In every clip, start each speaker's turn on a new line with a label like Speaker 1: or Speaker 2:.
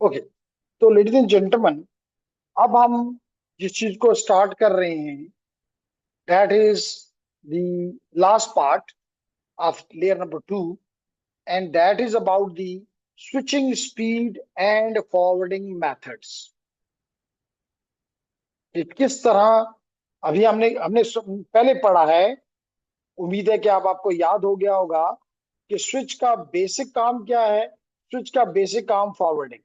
Speaker 1: Okay, तो ladies and gentleman, अब हम जिस चीज को स्टार्ट कर रहे हैं, that is the last part of layer number 2, and that is about the switching speed and forwarding methods. कि किस तरह, अभी हमने हमने पहले पढ़ा है, उम्मीद है कि अब आपको याद हो गया होगा कि स्विच का बेसिक काम क्या है। स्विच का बेसिक काम फॉरवर्डिंग।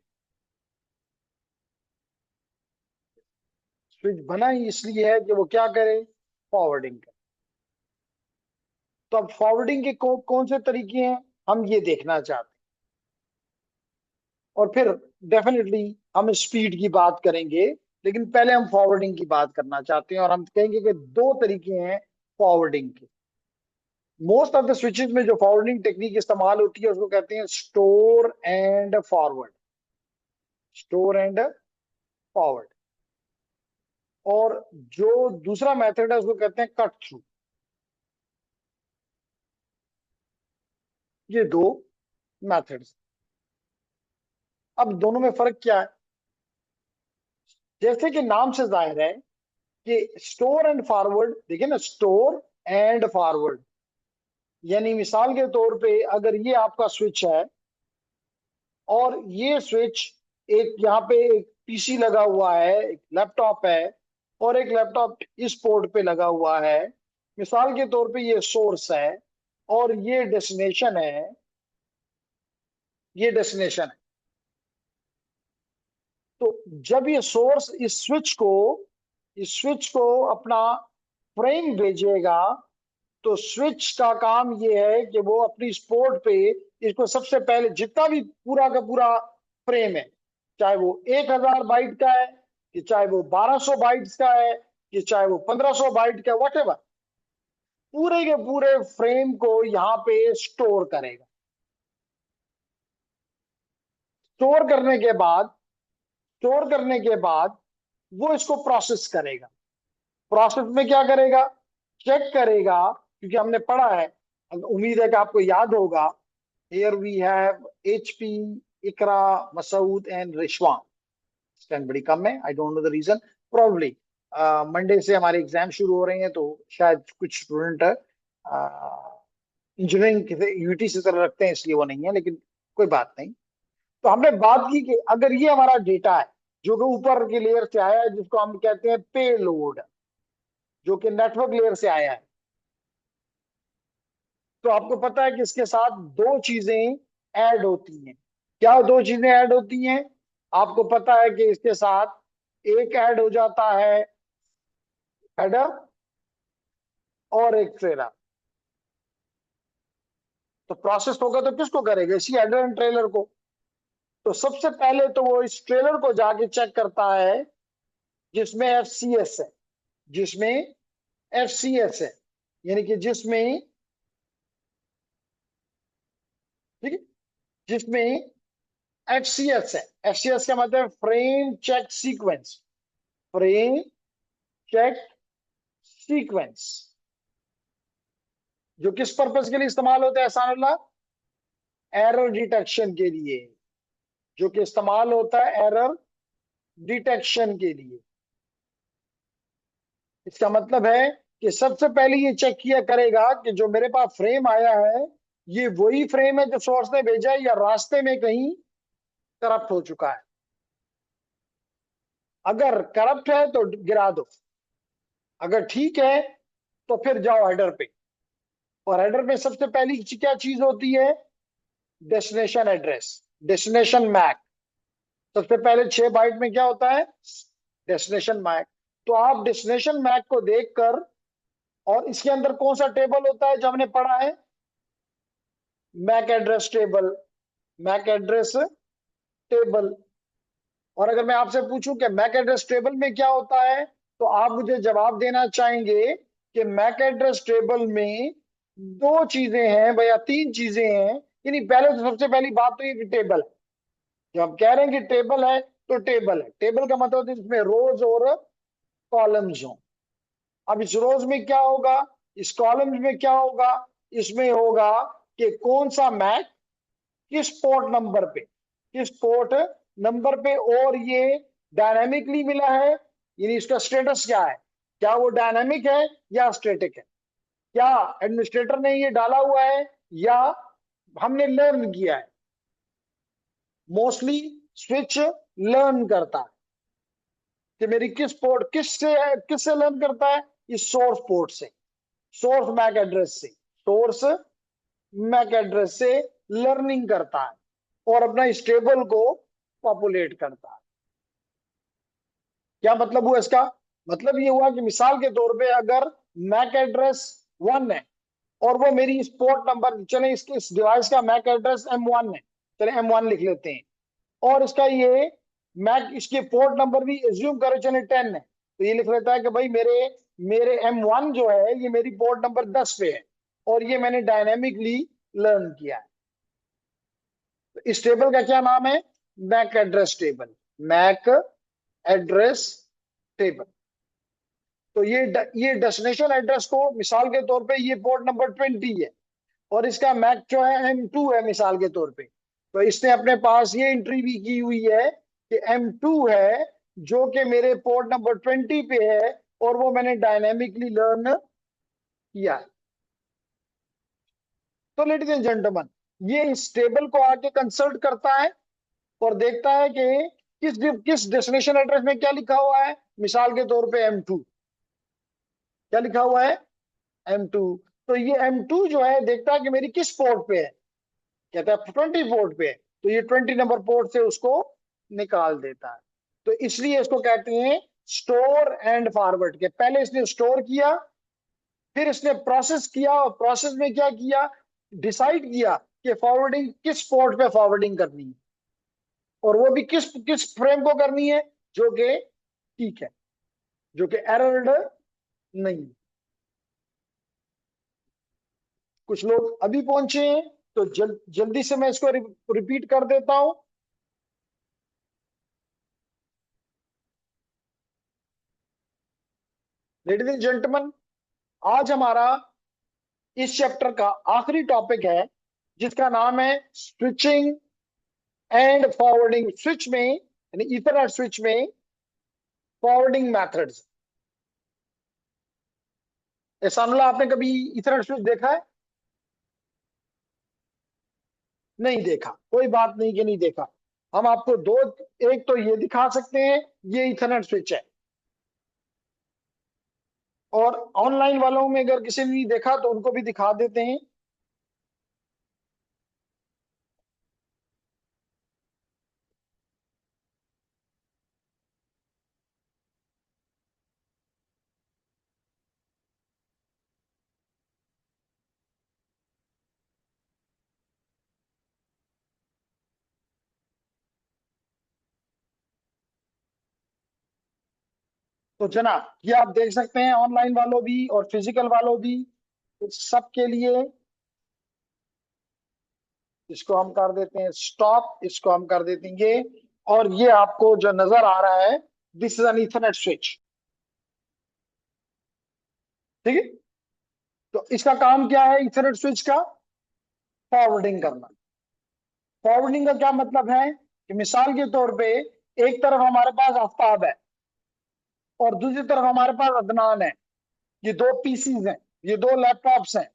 Speaker 1: स्विच बना ही इसलिए है कि वो क्या करे, फॉरवर्डिंग करे। तो अब फॉरवर्डिंग के कौन से तरीके हैं, हम ये देखना चाहते हैं। और फिर डेफिनेटली हम स्पीड की बात करेंगे, लेकिन पहले हम फॉरवर्डिंग की बात करना चाहते हैं, और हम कहेंगे कि दो तरीके हैं फॉरवर्डिंग के। मोस्ट ऑफ द स्विचेस में जो फॉरवर्डिंग टेक्निक इस्तेमाल होती है उसको कहते हैं store and forward. Store and forward. और जो दूसरा मेथड है उसको कहते हैं कट थ्रू। ये दो मेथड्स। अब दोनों में फर्क क्या है? जैसे कि नाम से जाहिर है कि स्टोर एंड फॉरवर्ड, देखिए ना, स्टोर एंड फॉरवर्ड। यानी मिसाल के तौर पे अगर ये आपका स्विच है और ये स्विच, एक यहाँ पे एक पीसी लगा हुआ है, एक लैपटॉप है, और एक लैपटॉप इस पोर्ट पे लगा हुआ है। मिसाल के तौर पे ये सोर्स है और ये डेस्टिनेशन है। ये डेस्टिनेशन है। तो जब ये सोर्स इस स्विच को अपना फ्रेम भेजेगा, तो स्विच का काम ये है कि वो अपनी स्पोर्ट पे इसको सबसे पहले जितना भी पूरा का पूरा फ्रेम है, चाहे वो 1000 बाइट का है, कि चाहे वो 1200 बाइट्स का है, कि चाहे वो 1500 बाइट का, वट एवर, पूरे के पूरे फ्रेम को यहाँ पे स्टोर करने के बाद स्टोर करने के बाद वो इसको प्रोसेस करेगा। प्रोसेस में क्या करेगा? चेक करेगा, क्योंकि हमने पढ़ा है, उम्मीद है कि आपको याद होगा। Here we have HP, Iqra, Masood and Rizwan. Strength बड़ी कम है, I don't know the reason. Probably Monday से हमारे एग्जाम शुरू हो रहे हैं, तो शायद कुछ स्टूडेंट इंजीनियरिंग यूटी से तरह रखते हैं, इसलिए वो नहीं है, लेकिन कोई बात नहीं। तो हमने बात की कि अगर ये हमारा डेटा है जो कि ऊपर की लेयर से आया है, जिसको हम कहते हैं पे लोड, जो कि नेटवर्क लेयर से आया है, तो आपको पता है कि इसके साथ दो चीजें ऐड होती हैं। क्या दो चीजें ऐड होती हैं? आपको पता है कि इसके साथ एक ऐड हो जाता है हेडर, और एक ट्रेलर। तो प्रोसेस होगा तो किसको करेगा? इसी हेडर एंड ट्रेलर को। तो सबसे पहले तो वो इस ट्रेलर को जाके चेक करता है जिसमें FCS है। जिसमें FCS है, यानी कि जिसमें, ठीक है, जिसमें FCS है। FCS का मतलब frame check sequence. Frame check sequence, जो किस पर्पस के लिए इस्तेमाल होता है एहसानुल्लाह? एरर डिटेक्शन के लिए। जो कि इस्तेमाल होता है एरर डिटेक्शन के लिए। इसका मतलब है कि सबसे पहले ये चेक किया करेगा कि जो मेरे पास फ्रेम आया है, ये वही फ्रेम है जो सोर्स ने भेजा है, या रास्ते में कहीं करप्ट हो चुका है। अगर करप्ट है तो गिरा दो, अगर ठीक है तो फिर जाओ हेडर पे। और हेडर पे सबसे पहली क्या चीज होती है? Destination address, destination MAC. सबसे पहले 6 बाइट में क्या होता है? Destination MAC. तो आप डेस्टिनेशन मैक को देखकर, और इसके अंदर कौन सा टेबल होता है जो हमने पढ़ा है? MAC address table. MAC address table. और अगर मैं आपसे पूछूं कि मैक एड्रेस टेबल में क्या होता है, तो आप मुझे जवाब देना चाहेंगे कि मैक एड्रेस टेबल में दो चीजें हैं भैया, तीन चीजें हैं। यानी पहले तो सबसे पहली बात तो ये कि टेबल है। जब हम कह रहे हैं कि टेबल है, तो टेबल है। टेबल का मतलब है इसमें रोज और कॉलम्स हो। अब इस रोज में क्या होगा, इस कॉलम्स में क्या होगा? इसमें होगा कि कौन सा मैक किस पोर्ट नंबर पे, किस पोर्ट नंबर पे, और ये डायनामिकली मिला है, यानी इसका स्टेटस क्या है, क्या वो डायनामिक है या स्टैटिक है, क्या एडमिनिस्ट्रेटर ने ये डाला हुआ है या हमने लर्न किया है। मोस्टली स्विच लर्न करता है कि मेरी किस पोर्ट किससे लर्न करता है, इस सोर्स पोर्ट से, सोर्स मैक एड्रेस से, सोर्स मैक एड्रेस से लर्निंग करता है और अपना इस टेबल को पॉपुलेट करता है। क्या मतलब हुआ इसका, मतलब ये हुआ कि मिसाल के तौर पे अगर मैक एड्रेस 1 है और वो मेरी इस पोर्ट नंबर, चले इस डिवाइस का मैक एड्रेस M1 है, चले M1 लिख लेते हैं, और इसका ये मैक, इसके पोर्ट नंबर भी एज्यूम करें चले 10 है, तो ये लिख लेता है कि भाई मेरे मेरे M1 जो है ये मेरी पोर्ट नंबर 10 पे है और ये मैंने डायनेमिकली लर्न किया है। तो इस टेबल का क्या नाम है, MAC address table, MAC address table. तो ये डेस्टिनेशन एड्रेस को, मिसाल के तौर पे ये पोर्ट नंबर 20 है और इसका मैक जो है M2 है मिसाल के तौर पे, तो इसने अपने पास ये एंट्री भी की हुई है कि M2 है जो कि मेरे पोर्ट नंबर 20 पे है और वो मैंने डायनेमिकली लर्न किया है। तो लेडीज एंड जेंटलमैन, ये इस टेबल को आके कंसल्ट करता है और देखता है कि किस डेस्टिनेशन एड्रेस में क्या लिखा हुआ है, मिसाल के तौर पे M2, क्या लिखा हुआ है M2। तो ये M2 जो है देखता है कि मेरी किस पोर्ट पे है, कहता है 20 पोर्ट पे है, तो ये 20 नंबर पोर्ट से उसको निकाल देता है। तो इसलिए इसको कहते हैं स्टोर एंड फॉरवर्ड, के पहले इसने स्टोर किया, फिर इसने प्रोसेस किया, और प्रोसेस में क्या किया, डिसाइड किया कि फॉरवर्डिंग किस पोर्ट पे फॉरवर्डिंग करनी है, और वो भी किस किस फ्रेम को करनी है जो कि ठीक है, जो कि एरर्ड नहीं। कुछ लोग अभी पहुंचे हैं तो जल्दी से मैं इसको रिपीट कर देता हूं। लेडीज एंड जेंटलमैन, आज हमारा इस चैप्टर का आखिरी टॉपिक है जिसका नाम है स्विचिंग एंड फॉरवर्डिंग, स्विच में यानी ईथरनेट स्विच में फॉरवर्डिंग मेथड्स। एहसानुल्लाह, आपने कभी ईथरनेट स्विच देखा है? नहीं देखा, कोई बात नहीं कि नहीं देखा। हम आपको दो, एक तो ये दिखा सकते हैं, ये ईथरनेट स्विच है, और ऑनलाइन वालों में अगर किसी ने नहीं देखा तो उनको भी दिखा देते हैं। तो जनाब, ये आप देख सकते हैं, ऑनलाइन वालों भी और फिजिकल वालों भी, सबके लिए। इसको हम कर देते हैं स्टॉप, इसको हम कर देंगे, और ये आपको जो नजर आ रहा है, this is an Ethernet switch, ठीक है। तो इसका काम क्या है इथरनेट स्विच का, फॉरवर्डिंग करना। फॉरवर्डिंग का क्या मतलब है कि मिसाल के तौर पे एक तरफ हमारे पास आफ्ताब है और दूसरी तरफ हमारे पास अदनान है, ये दो पीसीज हैं, ये दो लैपटॉप्स हैं।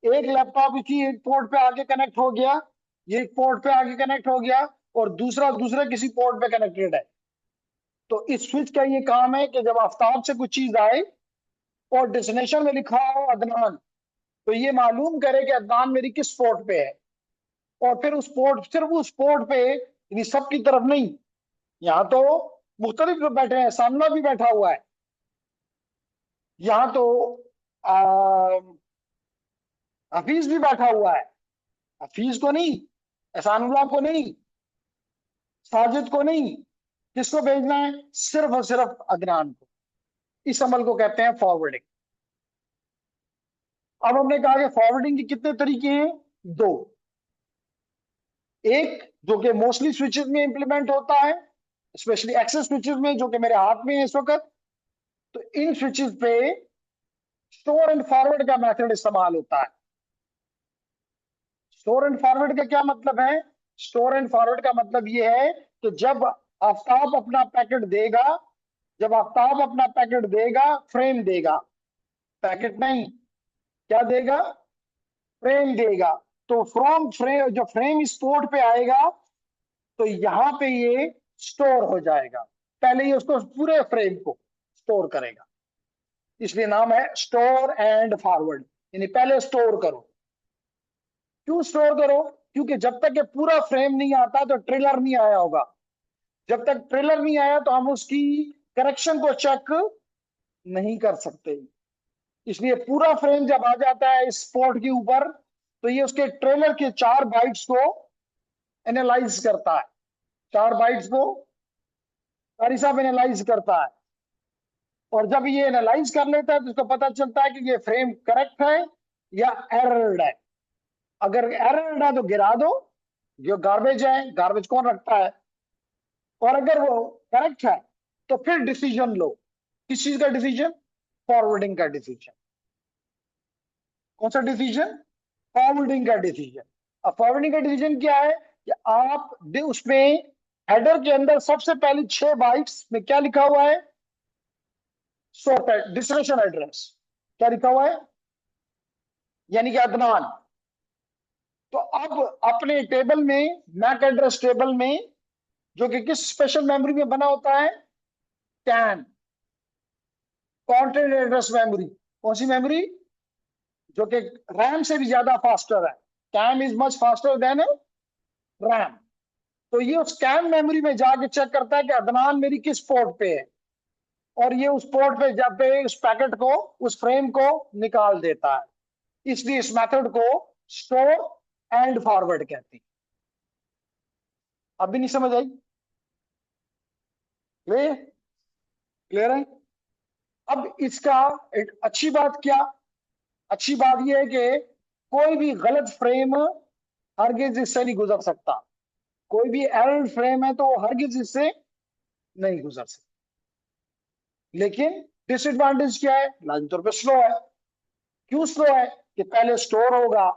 Speaker 1: एक लैपटॉप इसी एक पोर्ट पे आके कनेक्ट हो गया, ये एक पोर्ट पे आके कनेक्ट हो गया, और दूसरा दूसरे किसी पोर्ट पे कनेक्टेड है। तो इस स्विच का ये काम है कि जब आफ्ताब से कुछ चीज आए और डेस्टिनेशन में लिखा हो अदनान, तो ये मालूम करे कि अदनान मेरी किस पोर्ट पे है, और फिर उस पोर्ट, सिर्फ उस पोर्ट पे, यानी सबकी तरफ नहीं। यहाँ तो मुख्तलिफ लोग बैठे हैं, सामना भी बैठा हुआ है, यहाँ तो आ, हफीज भी बैठा हुआ है। हफीज को नहीं, एहसानुल्लाह को नहीं, साजिद को नहीं, किसको भेजना है, सिर्फ और सिर्फ अदनान को। इस अमल को कहते हैं फॉरवर्डिंग। अब हमने कहा कि फॉरवर्डिंग के कितने तरीके हैं, दो। एक जो कि मोस्टली स्विचेस में इंप्लीमेंट होता है, स्पेशली एक्सेस स्विचेस में जो कि मेरे हाथ में है इस वक्त। तो इन स्विचेस पे स्टोर एंड फॉरवर्ड का मेथड इस्तेमाल होता है। स्टोर एंड फॉरवर्ड का क्या मतलब है स्टोर एंड फॉरवर्ड का मतलब ये है कि जब आफ्ताब अपना पैकेट देगा, जब आफ्ताब अपना पैकेट देगा, फ्रेम देगा, पैकेट नहीं, क्या देगा, फ्रेम देगा, तो फ्रॉम फ्रेम, जो फ्रेम इस पोर्ट पे आएगा तो यहां पे ये स्टोर हो जाएगा। पहले ये उसको पूरे फ्रेम को स्टोर करेगा, इसलिए नाम है स्टोर एंड फॉरवर्ड, यानी पहले स्टोर करो। क्यों स्टोर करो? क्योंकि जब तक ये पूरा फ्रेम नहीं आता तो ट्रेलर नहीं आया होगा, जब तक ट्रेलर नहीं आया तो हम उसकी करेक्शन को चेक नहीं कर सकते। इसलिए पूरा फ्रेम जब आ जाता है इस पोर्ट के ऊपर तो ये उसके ट्रेलर के 4 बाइट्स को एनालाइज करता है, 4 बाइट्स को कारी साहब एनालाइज करता है। और जब ये एनालाइज कर लेता है तो उसको पता चलता है कि ये फ्रेम करेक्ट है या एरर्ड है। अगर एरर्ड है तो गिरा दो, जो गार्बेज है, गार्बेज कौन रखता है, और अगर वो करेक्ट है तो फिर डिसीजन लो। किस चीज का डिसीजन? फॉरवर्डिंग का डिसीजन। कौन सा डिसीजन? फॉरवर्डिंग का डिसीजन। अब फॉरवर्डिंग का डिसीजन क्या है कि आप उसमें हेडर के अंदर सबसे पहले 6 बाइट्स में क्या लिखा हुआ है? Sort destination address. क्या लिखा हुआ है? यानी कि अदनान। तो अब अपने टेबल में, मैक एड्रेस टेबल में, जो कि किस स्पेशल मेमोरी में बना होता है? Can, content address memory. कौन सी मेमोरी? जो कि रैम से भी ज्यादा फास्टर है। CAM is much faster than RAM. तो ये उस कैम मेमोरी में जाके चेक करता है कि अदनान मेरी किस पोर्ट पे है, और ये उस पोर्ट पे जाके उस पैकेट को, उस फ्रेम को निकाल देता है। इसलिए इस मेथड को स्टोर एंड फॉरवर्ड कहते हैं। अब भी नहीं समझ आई? क्लियर? क्लियर है? अब इसका एक अच्छी बात क्या, अच्छी बात यह है कि कोई भी गलत फ्रेम हरगिज इससे नहीं गुजर सकता। कोई भी एरर फ्रेम है तो वो हरगिज इससे नहीं गुजर सकता। लेकिन डिसएडवांटेज क्या है? लाजमी तौर पे स्लो है। क्यों स्लो है? कि पहले स्टोर होगा,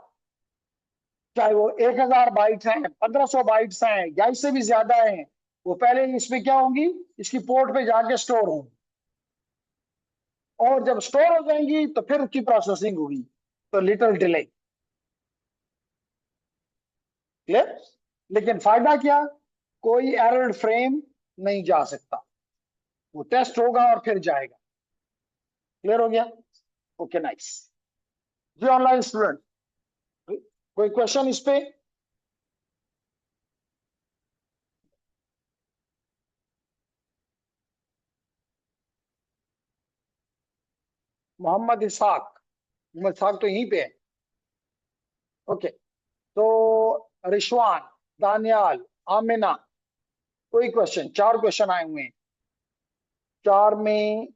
Speaker 1: चाहे वो 1000 बाइट्स हैं, 1500 बाइट्स हैं, या इससे भी ज्यादा हैं, वो पहले इसमें क्या होंगी, इसकी पोर्ट पे जाके स्टोर होंगी, और जब स्टोर हो जाएंगी तो फिर उसकी प्रोसेसिंग होगी, तो लिटिल डिले। क्लियर? लेकिन फायदा क्या? कोई एरर फ्रेम नहीं जा सकता, वो टेस्ट होगा और फिर जाएगा। क्लियर हो गया? Okay, nice. जी ऑनलाइन स्टूडेंट, कोई क्वेश्चन इस पे? मोहम्मद इसहाक, मोहम्मद इसहाक तो यहीं पे है। ओके, तो रिशवान, दानियाल, आमिना, कोई क्वेश्चन? 4 क्वेश्चन आए हुए हैं। 4 में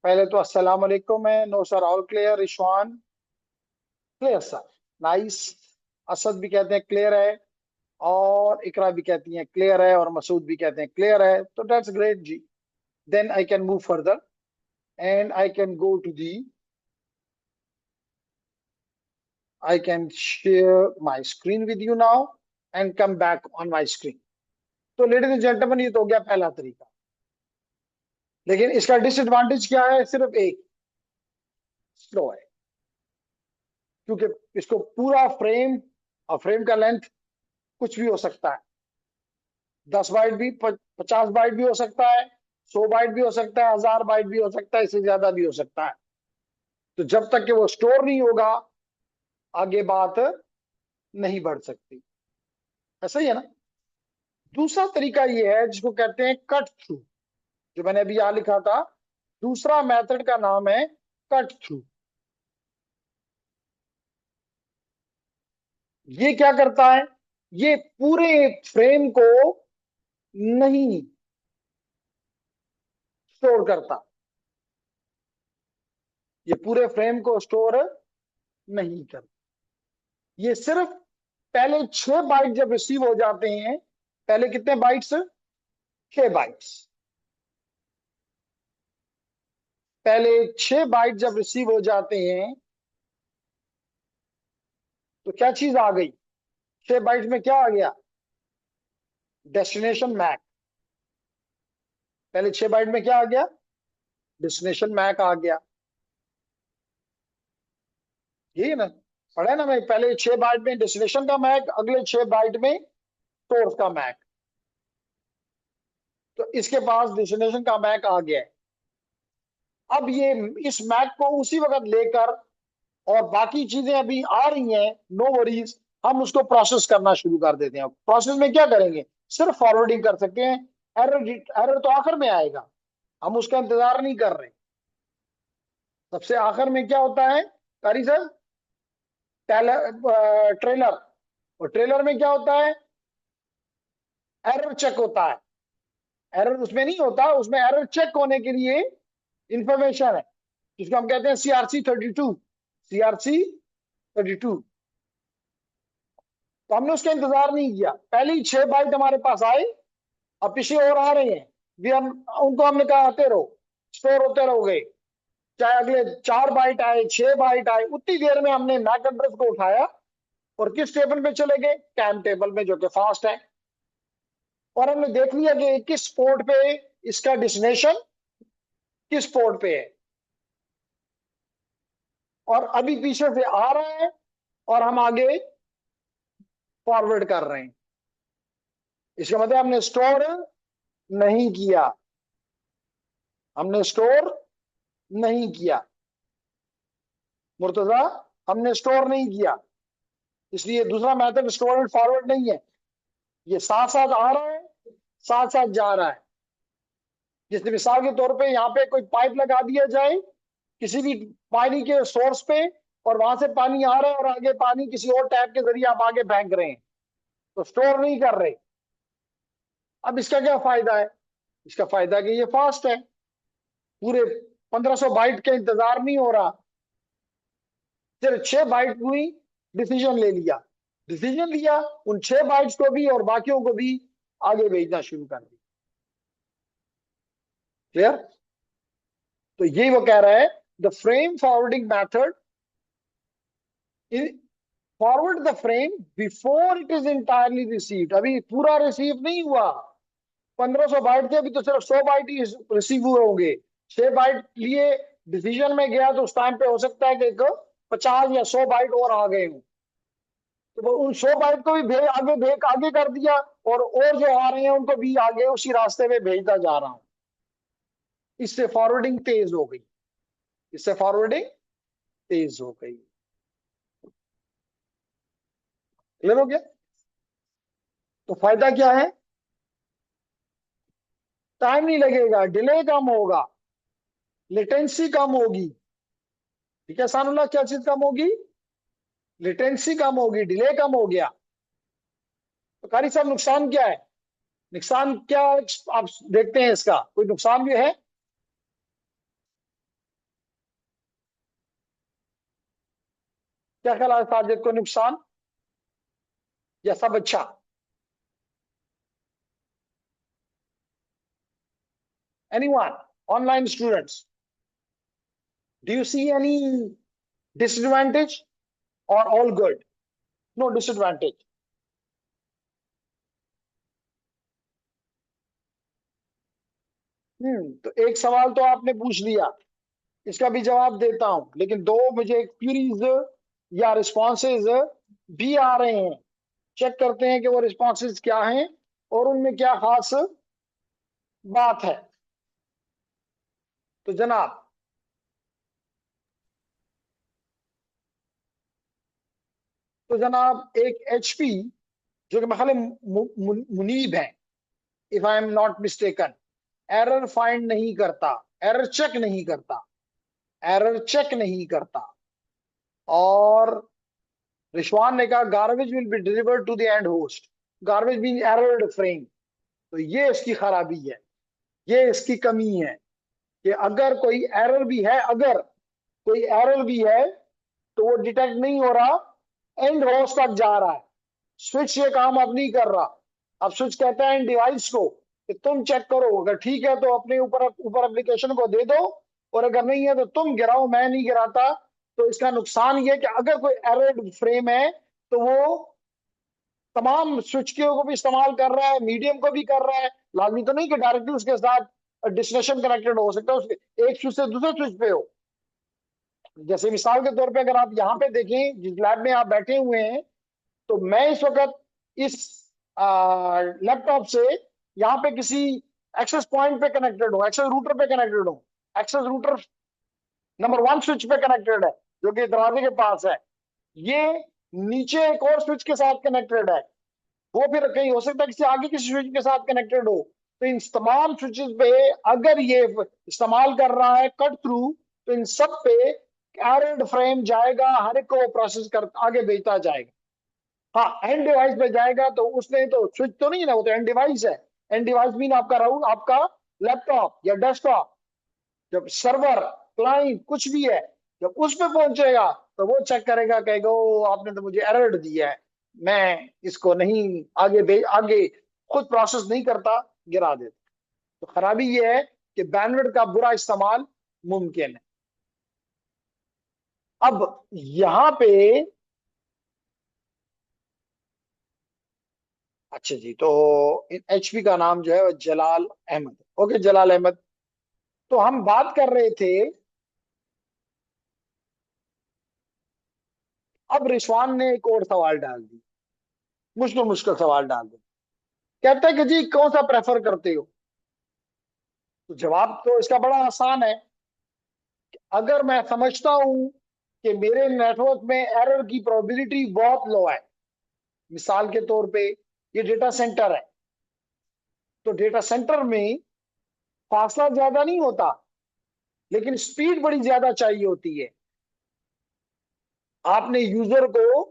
Speaker 1: पहले तो अस्सलाम वालेकुम है, no sir all clear, Rizwan clear sir, nice. Asad भी कहते हैं क्लियर है, और इकरा भी कहती हैं क्लियर है, और मसूद भी कहते हैं क्लियर है, तो that's great ji. Then I can move further and I can go to the, I can share my screen with you now and come back on my screen. तो लेडीज एंड जेंटलमैन, ये तो हो गया पहला तरीका। लेकिन इसका डिसएडवांटेज क्या है? सिर्फ एक, स्लो है। क्योंकि इसको पूरा फ्रेम, और फ्रेम का लेंथ कुछ भी हो सकता है, 10 बाइट भी, 50 बाइट भी हो सकता है, 100 बाइट भी हो सकता है, 1000 बाइट भी हो सकता है, इससे ज्यादा भी हो सकता है। तो जब तक कि वो स्टोर नहीं होगा आगे बात नहीं बढ़ सकती। ऐसा ही है ना? दूसरा तरीका ये है जिसको कहते हैं कट थ्रू, जो मैंने अभी यहां लिखा था। दूसरा मेथड का नाम है कट थ्रू। ये क्या करता है? ये पूरे फ्रेम को नहीं स्टोर करता, ये पूरे फ्रेम को स्टोर नहीं करता। ये सिर्फ पहले 6 बाइट जब रिसीव हो जाते हैं, पहले कितने बाइट्स? 6 बाइट्स। पहले 6 बाइट जब रिसीव हो जाते हैं तो क्या चीज आ गई? 6 बाइट में क्या आ गया? Destination MAC. पहले 6 बाइट में क्या आ गया? डेस्टिनेशन मैक आ गया। यही है ना, पढ़ा है ना मैं, पहले 6 बाइट में डेस्टिनेशन का मैक, अगले 6 बाइट में सोर्स का मैक। तो इसके पास डेस्टिनेशन का मैक आ गया है। अब ये इस मैक को उसी वक्त लेकर, और बाकी चीजें अभी आ रही हैं, नो वरीज, हम उसको प्रोसेस करना शुरू कर देते हैं। प्रोसेस में क्या करेंगे? सिर्फ फॉरवर्डिंग कर सकते हैं। एरर एरर तो आखिर में आएगा, हम उसका इंतजार नहीं कर रहे। सबसे आखिर में क्या होता है कारी सर? ट्रेलर। और ट्रेलर में क्या होता है? एरर चेक होता है। एरर उसमें नहीं होता, उसमें एरर चेक होने के लिए इंफॉर्मेशन है, जिसको हम कहते हैं CRC 32। CRC 32। तो हमने उसका इंतजार नहीं किया, पहले ही 6 बाइट हमारे पास आए, अब पिछले और आ रहे हैं भी, हम उनको हमने कहा आते रहो, स्टोर होते रहोगे। चाहे अगले 4 बाइट आए, 6 बाइट आए, उतनी देर में हमने मैक एड्रेस को उठाया और किस टेबल में चले गए? कैम टेबल में, जो कि फास्ट है। और हमने देख लिया कि किस पोर्ट पे इसका डेस्टिनेशन, किस पोर्ट पे है, और अभी पीछे से आ रहा है और हम आगे फॉरवर्ड कर रहे हैं। इसका मतलब हमने स्टोर नहीं किया, हमने स्टोर नहीं किया मुर्तजा, हमने स्टोर नहीं किया। इसलिए दूसरा मेथड स्टोर एंड फॉरवर्ड नहीं है। ये साथ साथ आ रहा है, साथ साथ जा रहा है। जैसे मिसाल के तौर पे यहाँ पे कोई पाइप लगा दिया जाए किसी भी पानी के सोर्स पे, और वहां से पानी आ रहा है और आगे पानी किसी और टैप के जरिए आप आगे फेंक रहे हैं, तो स्टोर नहीं कर रहे। अब इसका क्या फायदा है? इसका फायदा कि ये फास्ट है, पूरे 1500 बाइट का इंतजार नहीं हो रहा, सिर्फ 6 बाइट हुई, डिसीजन ले लिया। डिसीजन लिया, उन 6 बाइट्स को भी और बाकियों को भी आगे भेजना शुरू कर दिया। क्लियर? तो यही वो कह रहा है, the frame forwarding method forward the frame before it is entirely received. अभी पूरा रिसीव नहीं हुआ, 1500 बाइट थे, अभी तो सिर्फ 100 बाइट ही रिसीव हुए होंगे। 6 बाइट लिए डिसीजन में गया, तो उस टाइम पे हो सकता है कि 50 या 100 बाइट और आ गए हों। तो वो उन 100 बाइट को भी आगे कर दिया, और जो आ रहे हैं उनको भी आगे उसी रास्ते में भेजता जा रहा हूं। इससे फॉरवर्डिंग तेज हो गई, इससे फॉरवर्डिंग तेज हो गई। क्लियर हो गया? तो फायदा क्या है? टाइम नहीं लगेगा, डिले कम होगा, लेटेंसी कम होगी। ठीक है सानुल्लाह, क्या चीज कम होगी? लेटेंसी कम होगी, डिले कम हो गया। तो कारी साहब नुकसान क्या है? नुकसान क्या आप देखते हैं? इसका कोई नुकसान भी है? क्या ख्याल है साजिद, को नुकसान या सब अच्छा? Anyone, online students, do you see any disadvantage or all good? No disadvantage. तो एक सवाल तो आपने पूछ लिया, इसका भी जवाब देता हूं, लेकिन दो मुझे क्यूरीज या रिस्पॉन्सेज भी आ रहे हैं। चेक करते हैं कि वो रिस्पॉन्सेज क्या हैं और उनमें क्या खास बात है। तो जनाब, एक HP, जो कि मेरे मुनीब है, if I am not mistaken, error find नहीं करता, एरर चेक नहीं करता, एरर चेक नहीं करता। और रिशवान ने कहा garbage will be delivered to the end host, garbage mean errored frame. तो ये इसकी खराबी है, ये इसकी कमी है कि अगर कोई एरर भी है, अगर कोई एरर भी है, तो वो डिटेक्ट नहीं हो रहा, एंड होस्ट तक जा रहा है। स्विच ये काम अब नहीं कर रहा। अब स्विच कहता है इन डिवाइस को कि तुम चेक करो, अगर ठीक है तो अपने ऊपर ऊपर एप्लीकेशन को दे दो, और अगर नहीं है तो तुम गिराओ, मैं नहीं गिराता। तो इसका नुकसान ये कि अगर कोई एरर्ड फ्रेम है तो वो तमाम स्विच को भी इस्तेमाल कर रहा है, मीडियम को भी कर रहा है। लाजमी तो नहीं कि डायरेक्टली उसके साथ डेस्टिनेशन कनेक्टेड हो सकता है, उसके एक स्विच से दूसरे स्विच पे हो। जैसे मिसाल के तौर पे अगर आप यहाँ पे देखें, जिस लैब में आप बैठे हुए हैं, तो मैं इस वक्त इस लैपटॉप से यहाँ पे किसी एक्सेस पॉइंट पे कनेक्टेड हूँ, एक्सेस रूटर पे कनेक्टेड हूँ। एक्सेस रूटर नंबर 1 स्विच पे कनेक्टेड है, जो कि दरवाजे के पास है। ये नीचे एक और स्विच के साथ कनेक्टेड है, वो फिर कहीं हो सकता है किसी आगे किसी स्विच के साथ कनेक्टेड हो। तो इन तमाम स्विचेस पे अगर ये इस्तेमाल कर रहा है कट थ्रू, तो इन सब पे एरर्ड फ्रेम जाएगा, हर एक को वो प्रोसेस कर आगे भेजता जाएगा। हाँ, एंड डिवाइस पे जाएगा तो उसने तो स्विच तो नहीं है ना, वो तो एंड डिवाइस है। एंड डिवाइस मीन आपका राउटर, आपका लैपटॉप या डेस्कटॉप। जब सर्वर क्लाइंट कुछ भी है, जब उस पे पहुंचेगा तो वो चेक करेगा, कहेगा ओ आपने तो मुझे एरर दिया है, मैं इसको नहीं आगे खुद प्रोसेस नहीं करता, गिरा देता। तो खराबी ये है कि बैंडविड्थ का बुरा इस्तेमाल मुमकिन है। अब यहां पे अच्छा जी, तो एचपी का नाम जो है वो जलाल अहमद। ओके, जलाल अहमद। तो हम बात कर रहे थे, अब रिशवान ने एक और सवाल डाल दी, मुश्किल मुश्किल सवाल डाल दिया। कहता है कि जी कौन सा प्रेफर करते हो? तो जवाब तो इसका बड़ा आसान है। अगर मैं समझता हूं कि मेरे नेटवर्क में एरर की प्रोबेबिलिटी बहुत लो है, मिसाल के तौर पे ये डेटा सेंटर है, तो डेटा सेंटर में फासला ज्यादा नहीं होता, लेकिन स्पीड बड़ी ज्यादा चाहिए होती है। आपने यूजर को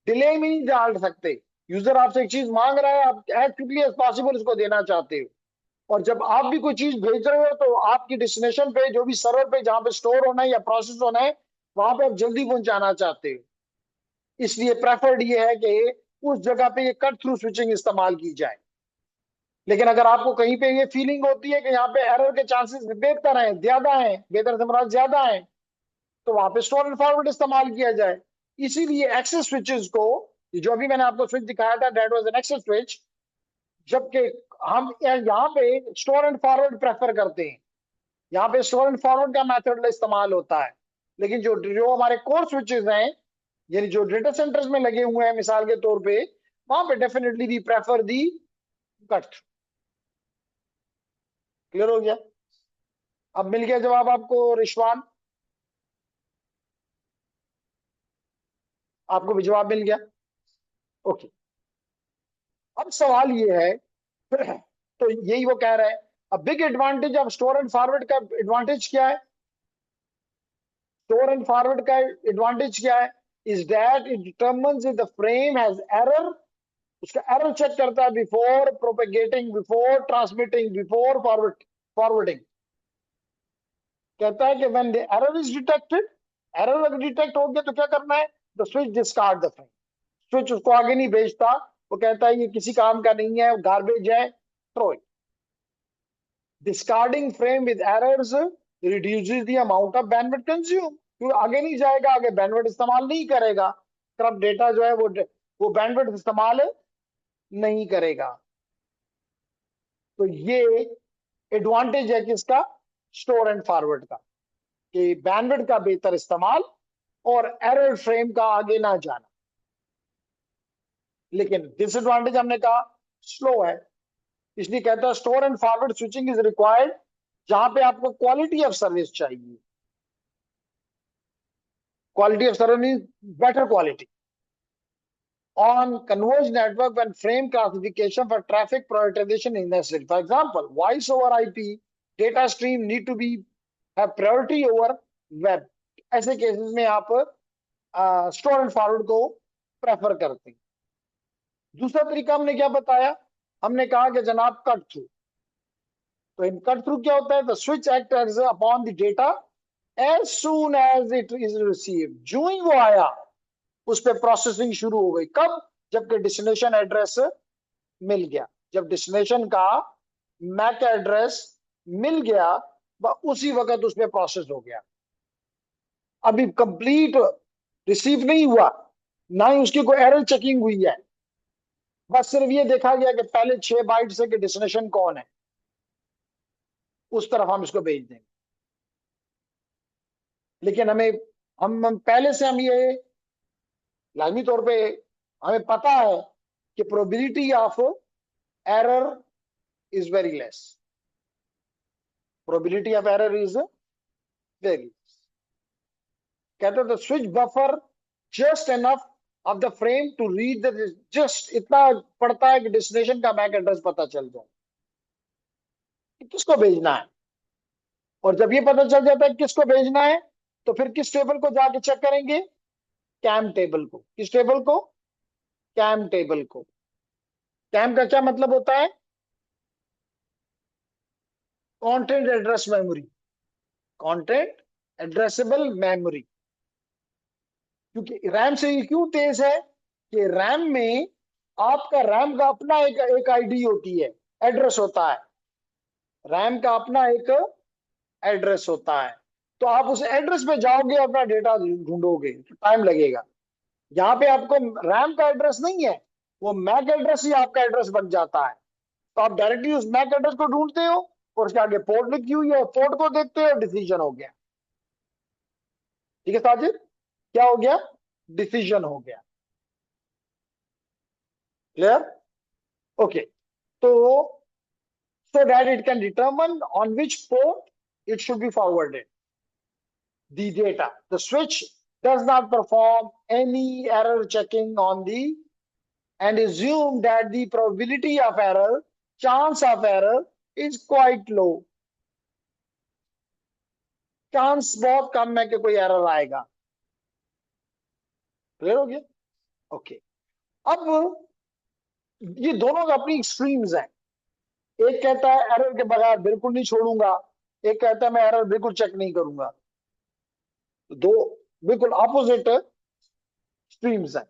Speaker 1: डिले में नहीं डाल सकते। यूजर आपसे एक चीज मांग रहा है, आप एज क्विकली एज पॉसिबल उसको देना चाहते हो। और जब आप भी कोई चीज भेज रहे हो, तो आपकी डेस्टिनेशन पे, जो भी सर्वर पे जहां पे स्टोर होना है या प्रोसेस होना है, वहां पे आप जल्दी पहुंचाना चाहते हो। इसलिए प्रेफर्ड ये है कि उस जगह पे ये कट थ्रू स्विचिंग इस्तेमाल की जाए। लेकिन अगर आपको कहीं पे ये फीलिंग होती है कि यहाँ पे एरर के चांसेस बेहतर हैं, ज्यादा हैं, बेहतर से मुराद ज्यादा हैं, तो वहां पे स्टोर एंड फॉरवर्ड इस्तेमाल किया जाए। इसीलिए एक्सेस स्विचेस को, जो अभी मैंने आपको स्विच दिखाया था, that was an access switch. जबकि हम यहाँ पे स्टोर एंड फॉरवर्ड प्रेफर करते हैं, यहाँ पे स्टोर एंड फॉरवर्ड का मेथड इस्तेमाल होता है। लेकिन जो जो हमारे कोर स्विचेस हैं, यानी जो डेटा सेंटर्स में लगे हुए हैं मिसाल के तौर पे, वहां पे definitely we prefer the cut. Clear हो गया? अब मिल गया जवाब आपको रिशवान? आपको भी जवाब मिल गया? ओके। अब सवाल ये है तो यही वो कह रहा है, अब big advantage of store and forward का एडवांटेज क्या है? स्टोर एंड फॉरवर्ड का एडवांटेज क्या है? Is that it determines if the frame has error. उसका एरर चेक करता है before propagating, before transmitting, before forwarding. कहता है कि when the error is detected, error अगर डिटेक्ट हो गया तो क्या करना है? The switch discard the frame. Switch उसको आगे नहीं भेजता, वो कहता है ये किसी काम का नहीं है, गार्बेज है, throw it. Discarding frame with errors reduces the amount of bandwidth consume. क्योंकि आगे नहीं जाएगा, आगे बैंडविड्थ इस्तेमाल नहीं करेगा, तब डेटा जो है वो बैंडविड्थ इस्तेमाल नहीं करेगा। तो ये एडवांटेज है किसका? स्टोर एंड फॉरवर्ड का, कि बैंडविड्थ का बेहतर इस्तेमाल और एरर फ्रेम का आगे ना जाना। लेकिन डिसएडवांटेज हमने कहा स्लो है। इसलिए कहता है store and forward switching is required जहां पे आपको क्वालिटी ऑफ सर्विस चाहिए। Quality of service mean better quality on converged network when frame classification for traffic prioritization is necessary. For example, voice over IP data stream need to be have priority over web. ऐसे cases में आप store and forward को prefer करते हैं। दूसरा तरीका हमने क्या बताया? हमने कहा कि जनाब कट थ्रू। तो इन कट थ्रू क्या होता है? The switch act as upon the data as soon as it is receive. जो ही वो आया उस पर प्रोसेसिंग शुरू हो गई। कब? जबकि डेस्टिनेशन एड्रेस मिल गया। जब डेस्टिनेशन का मैक एड्रेस मिल गया, उसी वक्त उसमें प्रोसेस हो गया। अभी कंप्लीट रिसीव नहीं हुआ, ना ही उसकी कोई एरर चेकिंग हुई है, बस सिर्फ ये देखा गया कि पहले 6 बाइट से कि डेस्टिनेशन कौन है, उस तरफ हम इसको भेज देंगे। लेकिन हम पहले से हम ये लाजमी तौर पे हमें पता है कि probability of error is very less. Probability of error is very, कहते हैं the switch buffer just enough of the frame to read the, just इतना पड़ता है कि डेस्टिनेशन का मैक एड्रेस पता चल जाए कि किसको भेजना है। और जब ये पता चल जाता है किसको भेजना है, तो फिर किस टेबल को जाके चेक करेंगे, कैम टेबल को। किस टेबल को? कैम टेबल को। कैम का क्या मतलब होता है? Content address memory, content addressable memory. क्योंकि रैम से ये क्यों तेज है कि रैम में आपका रैम का अपना एक आईडी होती है, एड्रेस होता है। रैम का अपना एक एड्रेस होता है, तो आप उस एड्रेस पे जाओगे, अपना डेटा ढूंढोगे तो टाइम लगेगा। यहाँ पे आपको रैम का एड्रेस नहीं है, वो मैक एड्रेस ही आपका एड्रेस बन जाता है। तो आप डायरेक्टली उस मैक एड्रेस को ढूंढते हो और उसके आगे पोर्ट लिखी हुई है, पोर्ट को देखते हो, डिसीजन हो गया। ठीक है साजिद, क्या हो गया? डिसीजन हो गया। क्लियर? ओके। तो so that it can determine on which port it should be forwarded the data. The switch does not perform any error checking on the and assume that the probability of error, chance of error is quite low. Chance बहुत कम है कि कोई error आएगा। Clear हो गया? Okay. अब ये दोनों अपनी एक्सट्रीम्स हैं। एक कहता है एरर के बगैर बिल्कुल नहीं छोड़ूंगा, एक कहता है मैं एरर बिल्कुल चेक नहीं करूंगा। दो बिल्कुल ऑपोजिट स्ट्रीम्स हैं।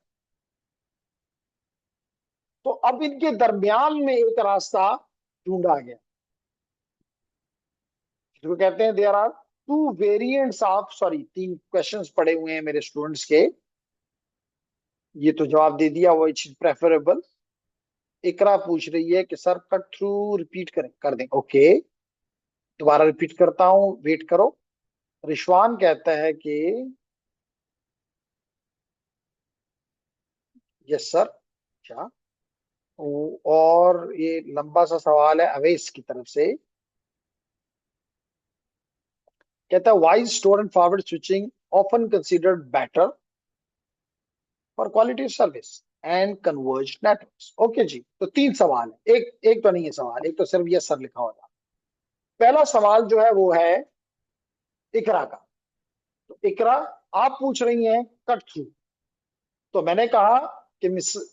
Speaker 1: तो अब इनके दरमियान में एक रास्ता ढूंढा गया, जो कहते हैं there are two variants of, sorry 3 questions पड़े हुए हैं मेरे स्टूडेंट्स के, ये तो जवाब दे दिया, वो चीज प्रेफरेबल। इकरा पूछ रही है कि सर कट थ्रू रिपीट करें, कर दें। ओके, दोबारा रिपीट करता हूं, वेट करो। रिशवान कहता है कि यस सर। क्या? और ये लंबा सा सवाल है अवैस की तरफ से, कहता है why store and forward switching often considered better for quality service and converge networks. Okay जी, तो 3 सवाल है, एक एक तो नहीं है सवाल, एक तो सिर्फ यस सर लिखा होगा। पहला सवाल जो है वो है इकरा का। तो इकरा आप पूछ रही हैं कट थ्रू, तो मैंने कहा कि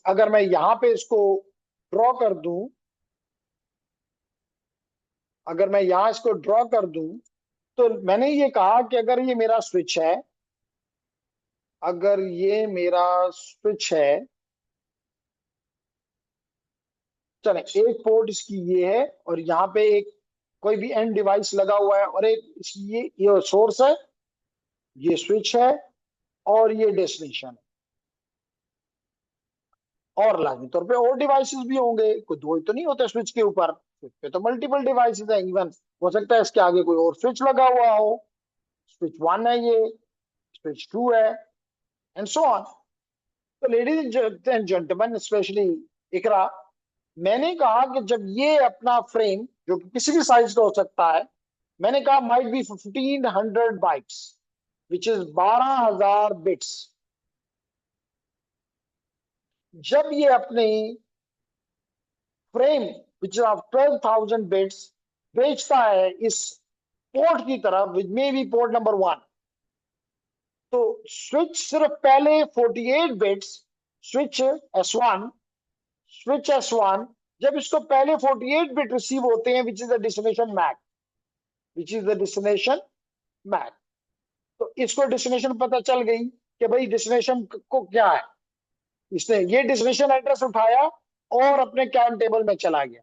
Speaker 1: अगर मैं यहां पे इसको ड्रॉ कर दूं, अगर मैं यहां इसको ड्रॉ कर दूं, तो मैंने ये कहा कि अगर ये मेरा स्विच है, अगर ये मेरा स्विच है, चले एक पोर्ट इसकी ये है और यहाँ पे एक कोई भी एंड डिवाइस लगा हुआ है, और एक इसकी ये सोर्स है, ये स्विच है और ये डेस्टिनेशन है। और लाजमी तौर पे और डिवाइसेस भी होंगे, कोई 2 ही तो नहीं होते स्विच के ऊपर, स्विच पे तो मल्टीपल डिवाइसेस है। इवन हो सकता है इसके आगे कोई और स्विच लगा हुआ हो, स्विच 1 है, ये स्विच 2 है, एंड सो ऑन। तो लेडीज एंड जेंटलमैन, स्पेशली इकरा, मैंने कहा कि जब ये अपना फ्रेम जो कि किसी भी साइज का हो सकता है, मैंने कहा might be 1500 bytes which is 12,000 bits, जब ये अपने frame which is of 12,000 bits बेचता है इस पोर्ट की तरफ, विच मे बी पोर्ट नंबर 1, तो स्विच सिर्फ पहले 48 bits, switch S1, switch S1 जब इसको पहले 48 बिट रिसीव होते हैं, which is the destination MAC, which is the destination MAC, तो इसको डेस्टिनेशन पता चल गई कि भाई डेस्टिनेशन को क्या है। इसने ये डेस्टिनेशन एड्रेस उठाया और अपने कैम टेबल में चला गया,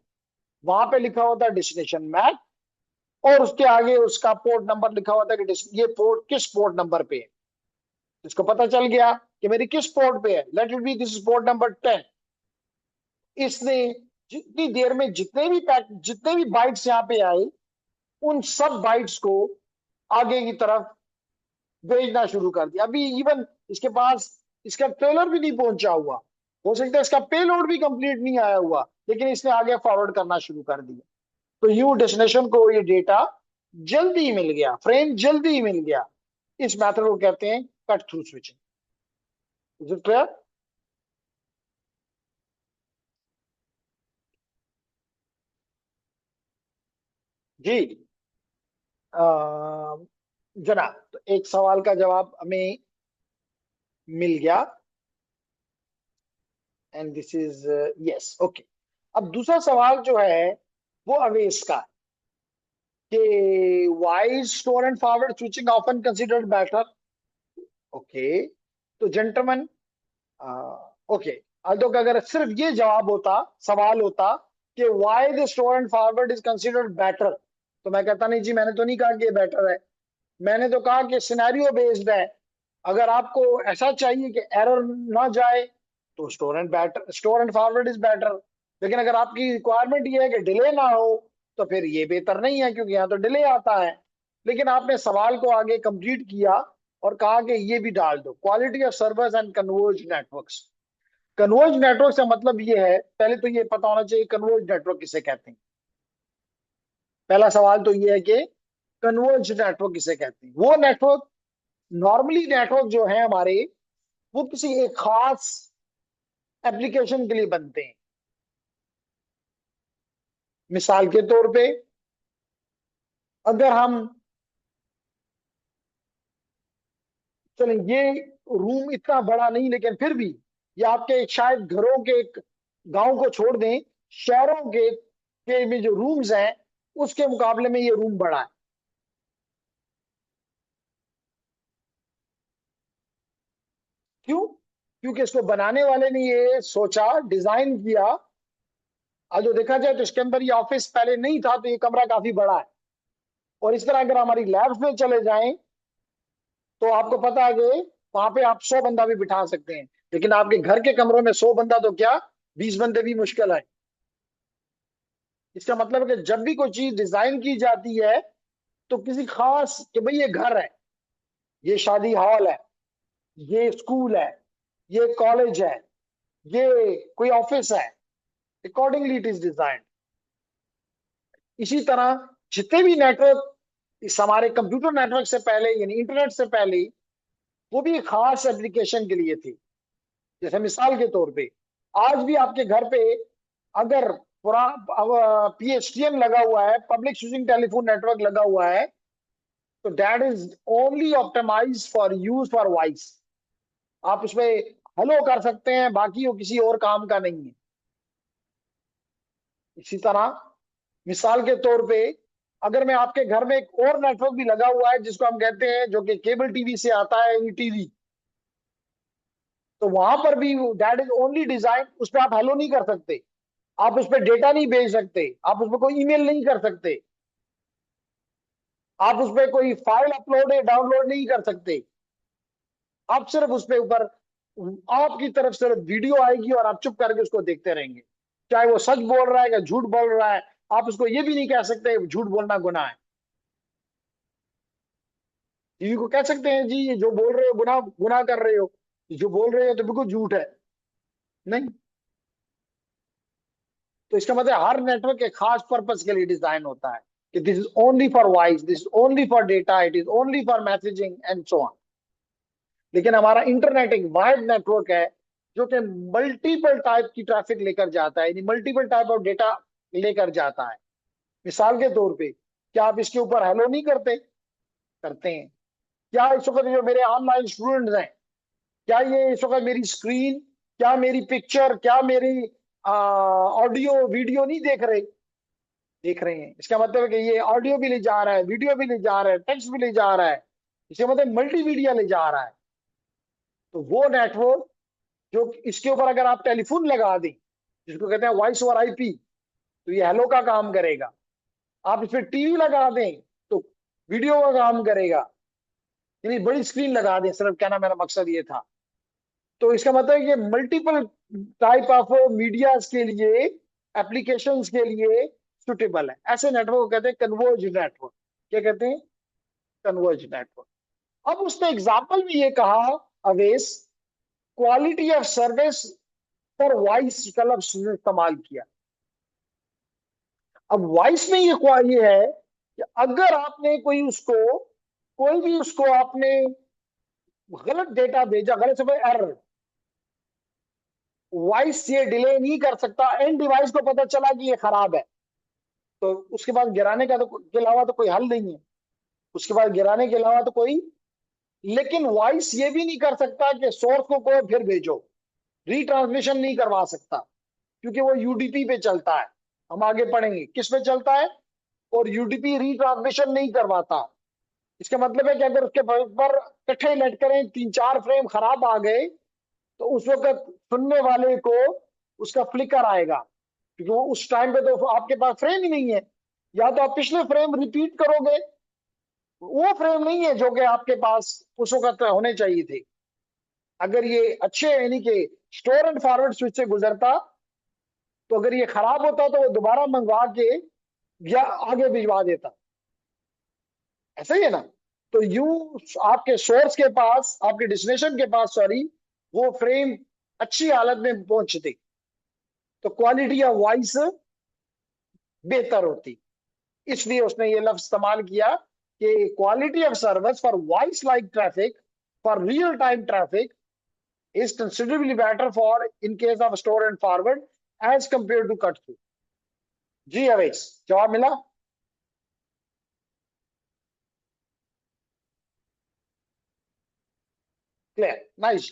Speaker 1: वहां पे लिखा होता है डेस्टिनेशन मैक, और उसके आगे उसका पोर्ट नंबर लिखा होता है कि ये पोर्ट किस पोर्ट नंबर पे है। इसको पता चल गया कि मेरी किस पोर्ट पे है, let it be this is port number 10, इसने जितनी देर में जितने भी बाइट्स यहाँ पे आए, उन सब बाइट्स को आगे की तरफ भेजना शुरू कर दिया। अभी इवन इसके पास इसका ट्रेलर भी नहीं पहुंचा हुआ, हो सकता है इसका पेलोड भी कंप्लीट नहीं आया हुआ, लेकिन इसने आगे फॉरवर्ड करना शुरू कर दिया। तो यूं डेस्टिनेशन को ये डेटा जल्दी ही मिल गया, फ्रेम जल्दी ही मिल गया। इस मेथड को कहते हैं cut through switching. Is it clear? जी। अ, जनाब, तो एक सवाल का जवाब हमें मिल गया, and this is yes, okay. अब दूसरा सवाल जो है वो अवेश का है कि why store and forward switching often considered better. Okay, तो जेंटलमैन, ओके, तो अगर सिर्फ ये जवाब होता, सवाल होता कि why the store and forward is considered better, तो मैं कहता नहीं जी, मैंने तो नहीं कहा कि बेटर है, मैंने तो कहा कि सिनेरियो बेस्ड है। अगर आपको ऐसा चाहिए कि एरर ना जाए तो store and forward is better. लेकिन अगर आपकी रिक्वायरमेंट ये है कि डिले ना हो, तो फिर ये बेहतर नहीं है, क्योंकि यहाँ तो डिले आता है। लेकिन आपने सवाल को आगे कंप्लीट किया और कहा कि ये भी डाल दो, quality of service and converge networks. Converge network का मतलब ये है, पहले तो ये पता होना चाहिए कन्वर्ज नेटवर्क किसे कहते हैं। पहला सवाल तो ये है कि कन्वर्ज नेटवर्क किसे कहते हैं। वो नेटवर्क, नॉर्मली नेटवर्क जो है हमारे, वो किसी एक खास एप्लीकेशन के लिए बनते हैं। मिसाल के तौर पे, अगर हम, चलें, ये रूम इतना बड़ा नहीं, लेकिन फिर भी ये आपके शायद घरों के एक गांव को छोड़ दें, शहरों के में जो रूम्स हैं उसके मुकाबले में ये रूम बड़ा है। क्यों? क्योंकि इसको बनाने वाले ने ये सोचा, डिजाइन किया। आज जो देखा जाए तो इसके अंदर ये ऑफिस पहले नहीं था, तो ये कमरा काफी बड़ा है। और इस तरह अगर हमारी लैब्स में चले जाएं, तो आपको पता है कि वहां पे आप 100 बंदा भी बिठा सकते हैं। लेकिन आपके घर के कमरों में 100 बंदा तो क्या, 20 बंदे भी मुश्किल है। इसका मतलब है कि जब भी कोई चीज डिजाइन की जाती है, तो किसी खास, कि भाई ये घर है, ये शादी हॉल है, ये स्कूल है, ये कॉलेज है, ये कोई ऑफिस है, अकॉर्डिंगली इट इज डिजाइन। इसी तरह जितने भी नेटवर्क इस हमारे कंप्यूटर नेटवर्क से पहले, यानी इंटरनेट से पहले, वो भी एक खास एप्लीकेशन के लिए थी। जैसे मिसाल के तौर पे, आज भी आपके घर पे अगर पुरा पीएसटीएन लगा हुआ है, पब्लिक स्विचिंग टेलीफोन नेटवर्क लगा हुआ है, तो that is only optimize for use for voice. आप उसमें हेलो कर सकते हैं, बाकी वो किसी और काम का नहीं है। इसी तरह मिसाल के तौर पे, अगर मैं आपके घर में एक और नेटवर्क भी लगा हुआ है जिसको हम कहते हैं, जो कि केबल टीवी से आता है, ईटीवी, तो वहां पर भी दैट इज ओनली डिजाइन, उस पर आप हेलो नहीं कर सकते, आप उस पर डेटा नहीं भेज सकते, आप उस पर कोई ईमेल नहीं कर सकते, आप उस पर कोई फाइल अपलोड या डाउनलोड नहीं कर सकते। आप सिर्फ उस पर ऊपर आपकी तरफ सिर्फ वीडियो आएगी और आप चुप करके उसको देखते रहेंगे, चाहे वो सच बोल रहा है या झूठ बोल रहा है। आप उसको ये भी नहीं कह सकते झूठ बोलना गुनाह है। टीवी को कह सकते हैं जी ये जो बोल रहे हो गुनाह गुनाह कर रहे हो, जो बोल रहे हो तो बिल्कुल झूठ है। नहीं। तो इसका मतलब हर नेटवर्क एक खास पर्पस के लिए डिजाइन होता है, कि this is only for voice, this is only for data, it is only for messaging and so on. लेकिन हमारा इंटरनेट एक वाइड नेटवर्क है, जो कि मल्टीपल टाइप की ट्रैफिक लेकर जाता है, यानी मल्टीपल टाइप ऑफ डेटा लेकर जाता है। मिसाल के तौर पे, क्या आप इसके ऊपर हेलो नहीं करते? करते हैं। क्या इस वक्त जो मेरे ऑनलाइन स्टूडेंट्स हैं, क्या ये इस वक्त मेरी स्क्रीन, क्या मेरी पिक्चर, क्या मेरी ऑडियो वीडियो नहीं देख रहे? देख रहे हैं। इसका मतलब है कि ये ऑडियो भी ले जा रहा है, वीडियो भी ले जा रहा है, टेक्स्ट भी ले जा रहा है, इसका मतलब मल्टीमीडिया ले जा रहा है। तो वो नेटवर्क, जो इसके ऊपर अगर आप टेलीफोन लगा दें, जिसको कहते हैं वॉइस ओवर आईपी, तो ये हेलो का काम करेगा। आप इस पर टीवी लगा दें तो वीडियो का काम करेगा। यानी बड़ी स्क्रीन लगा दें, सिर्फ कहना मेरा मकसद ये था। तो इसका मतलब है कि मल्टीपल टाइप ऑफ मीडियाज के लिए, एप्लीकेशंस के लिए सुटेबल है। ऐसे नेटवर्क को कहते हैं कन्वर्ज नेटवर्क। क्या कहते हैं? Converge network. अब उसने एग्जाम्पल में ये कहा, Avesh, quality of service for voice का लफ्ज इस्तेमाल किया। अब वॉइस में ये है कि अगर आपने कोई भी उसको आपने गलत डेटा भेजा, गलत समय एरर, वॉइस ये डिले नहीं कर सकता। एंड डिवाइस को पता चला कि ये खराब है, तो उसके बाद गिराने का तो के अलावा तो कोई हल नहीं है। उसके बाद गिराने के अलावा तो कोई, लेकिन वॉइस ये भी नहीं कर सकता कि सोर्स को कोई फिर भेजो, रिट्रांसमिशन नहीं करवा सकता, क्योंकि वो यूडीपी पे चलता है। हम आगे पढ़ेंगे किस पे चलता है, और यूडीपी रिट्रांसमिशन नहीं करवाता। इसका मतलब है कि अगर उसके पर इकट्ठे लट करें, 3-4 फ्रेम खराब आ गए, तो उस वक्त सुनने वाले को उसका फ्लिकर आएगा, क्योंकि वो उस टाइम पे तो आपके पास फ्रेम ही नहीं है। या तो आप पिछले फ्रेम रिपीट करोगे, वो फ्रेम नहीं है जो कि आपके पास उस वक्त होने चाहिए थे। अगर ये अच्छे यानी कि स्टोर एंड फॉरवर्ड स्विच से गुजरता, तो अगर ये खराब होता तो वो दोबारा मंगवा के या आगे भिजवा देता। ऐसा ही है ना? तो यूं आपके सोर्स के पास, आपके डेस्टिनेशन के पास, सॉरी, वो फ्रेम अच्छी हालत में पहुंचते, तो क्वालिटी ऑफ वॉइस बेहतर होती। इसलिए उसने ये लफ्ज इस्तेमाल किया कि quality of service for voice like traffic, for real time traffic, is considerably better for in case of store and forward as compared to cut through। जी अवेश, जवाब मिला? Clear, nice.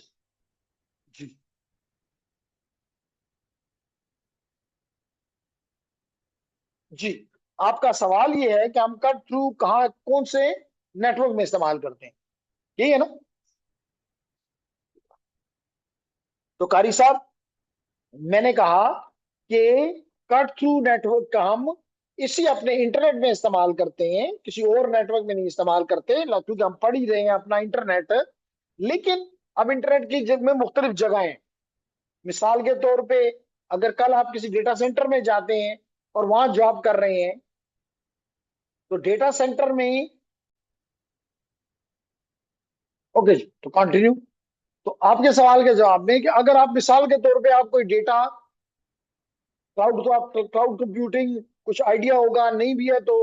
Speaker 1: जी जी, आपका सवाल ये है कि हम कट थ्रू कहाँ, कौन से नेटवर्क में इस्तेमाल करते हैं, यही है ना? तो कारी साहब, मैंने कहा कि कट थ्रू नेटवर्क का हम इसी अपने इंटरनेट में इस्तेमाल करते हैं, किसी और नेटवर्क में नहीं इस्तेमाल करते, क्योंकि हम पढ़ ही रहे हैं अपना इंटरनेट। लेकिन अब इंटरनेट की जगह में मुख्तलिफ जगह हैं। मिसाल के तौर पे, अगर कल आप किसी डेटा सेंटर में जाते हैं और वहां जॉब कर रहे हैं, तो डेटा सेंटर में, ओके जी, तो कंटिन्यू। तो आपके सवाल के जवाब में कि अगर आप मिसाल के तौर पे आप कोई डेटा, क्लाउड, तो आप क्लाउड कंप्यूटिंग कुछ आइडिया होगा, नहीं भी है तो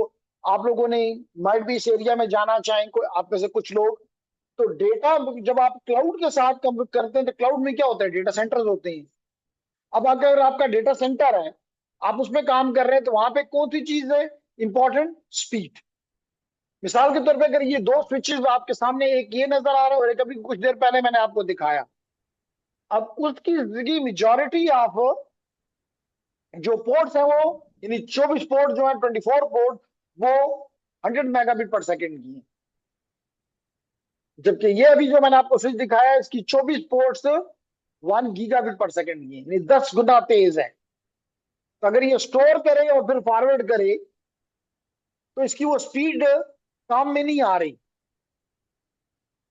Speaker 1: आप लोगों ने माइट भी इस एरिया में जाना चाहें, कोई आप में से कुछ लोग। तो डेटा जब आप क्लाउड के साथ करते हैं, तो क्लाउड में क्या होता है, डेटा सेंटर्स होते हैं। अब अगर आपका डेटा सेंटर है, आप उसमें काम कर रहे हैं, तो वहां पे कौन सी चीज है इंपॉर्टेंट? स्पीड। मिसाल के तौर पे अगर ये दो स्विचेस आपके सामने, एक ये नजर आ रहा है और एक अभी कुछ देर पहले मैंने आपको दिखाया। अब उसकी मेजॉरिटी ऑफ जो पोर्ट्स है वो, यानी 24 पोर्ट जो है, 24 पोर्ट, वो 100 मेगाबिट पर सेकेंड की है। जबकि ये अभी जो मैंने आपको स्विच दिखाया है, इसकी 24 पोर्ट्स 1 गीगाबिट पर सेकेंड की है, यानी 10 गुना तेज है। तो अगर ये स्टोर करे और फिर फॉरवर्ड करे, तो इसकी वो स्पीड काम में नहीं आ रही,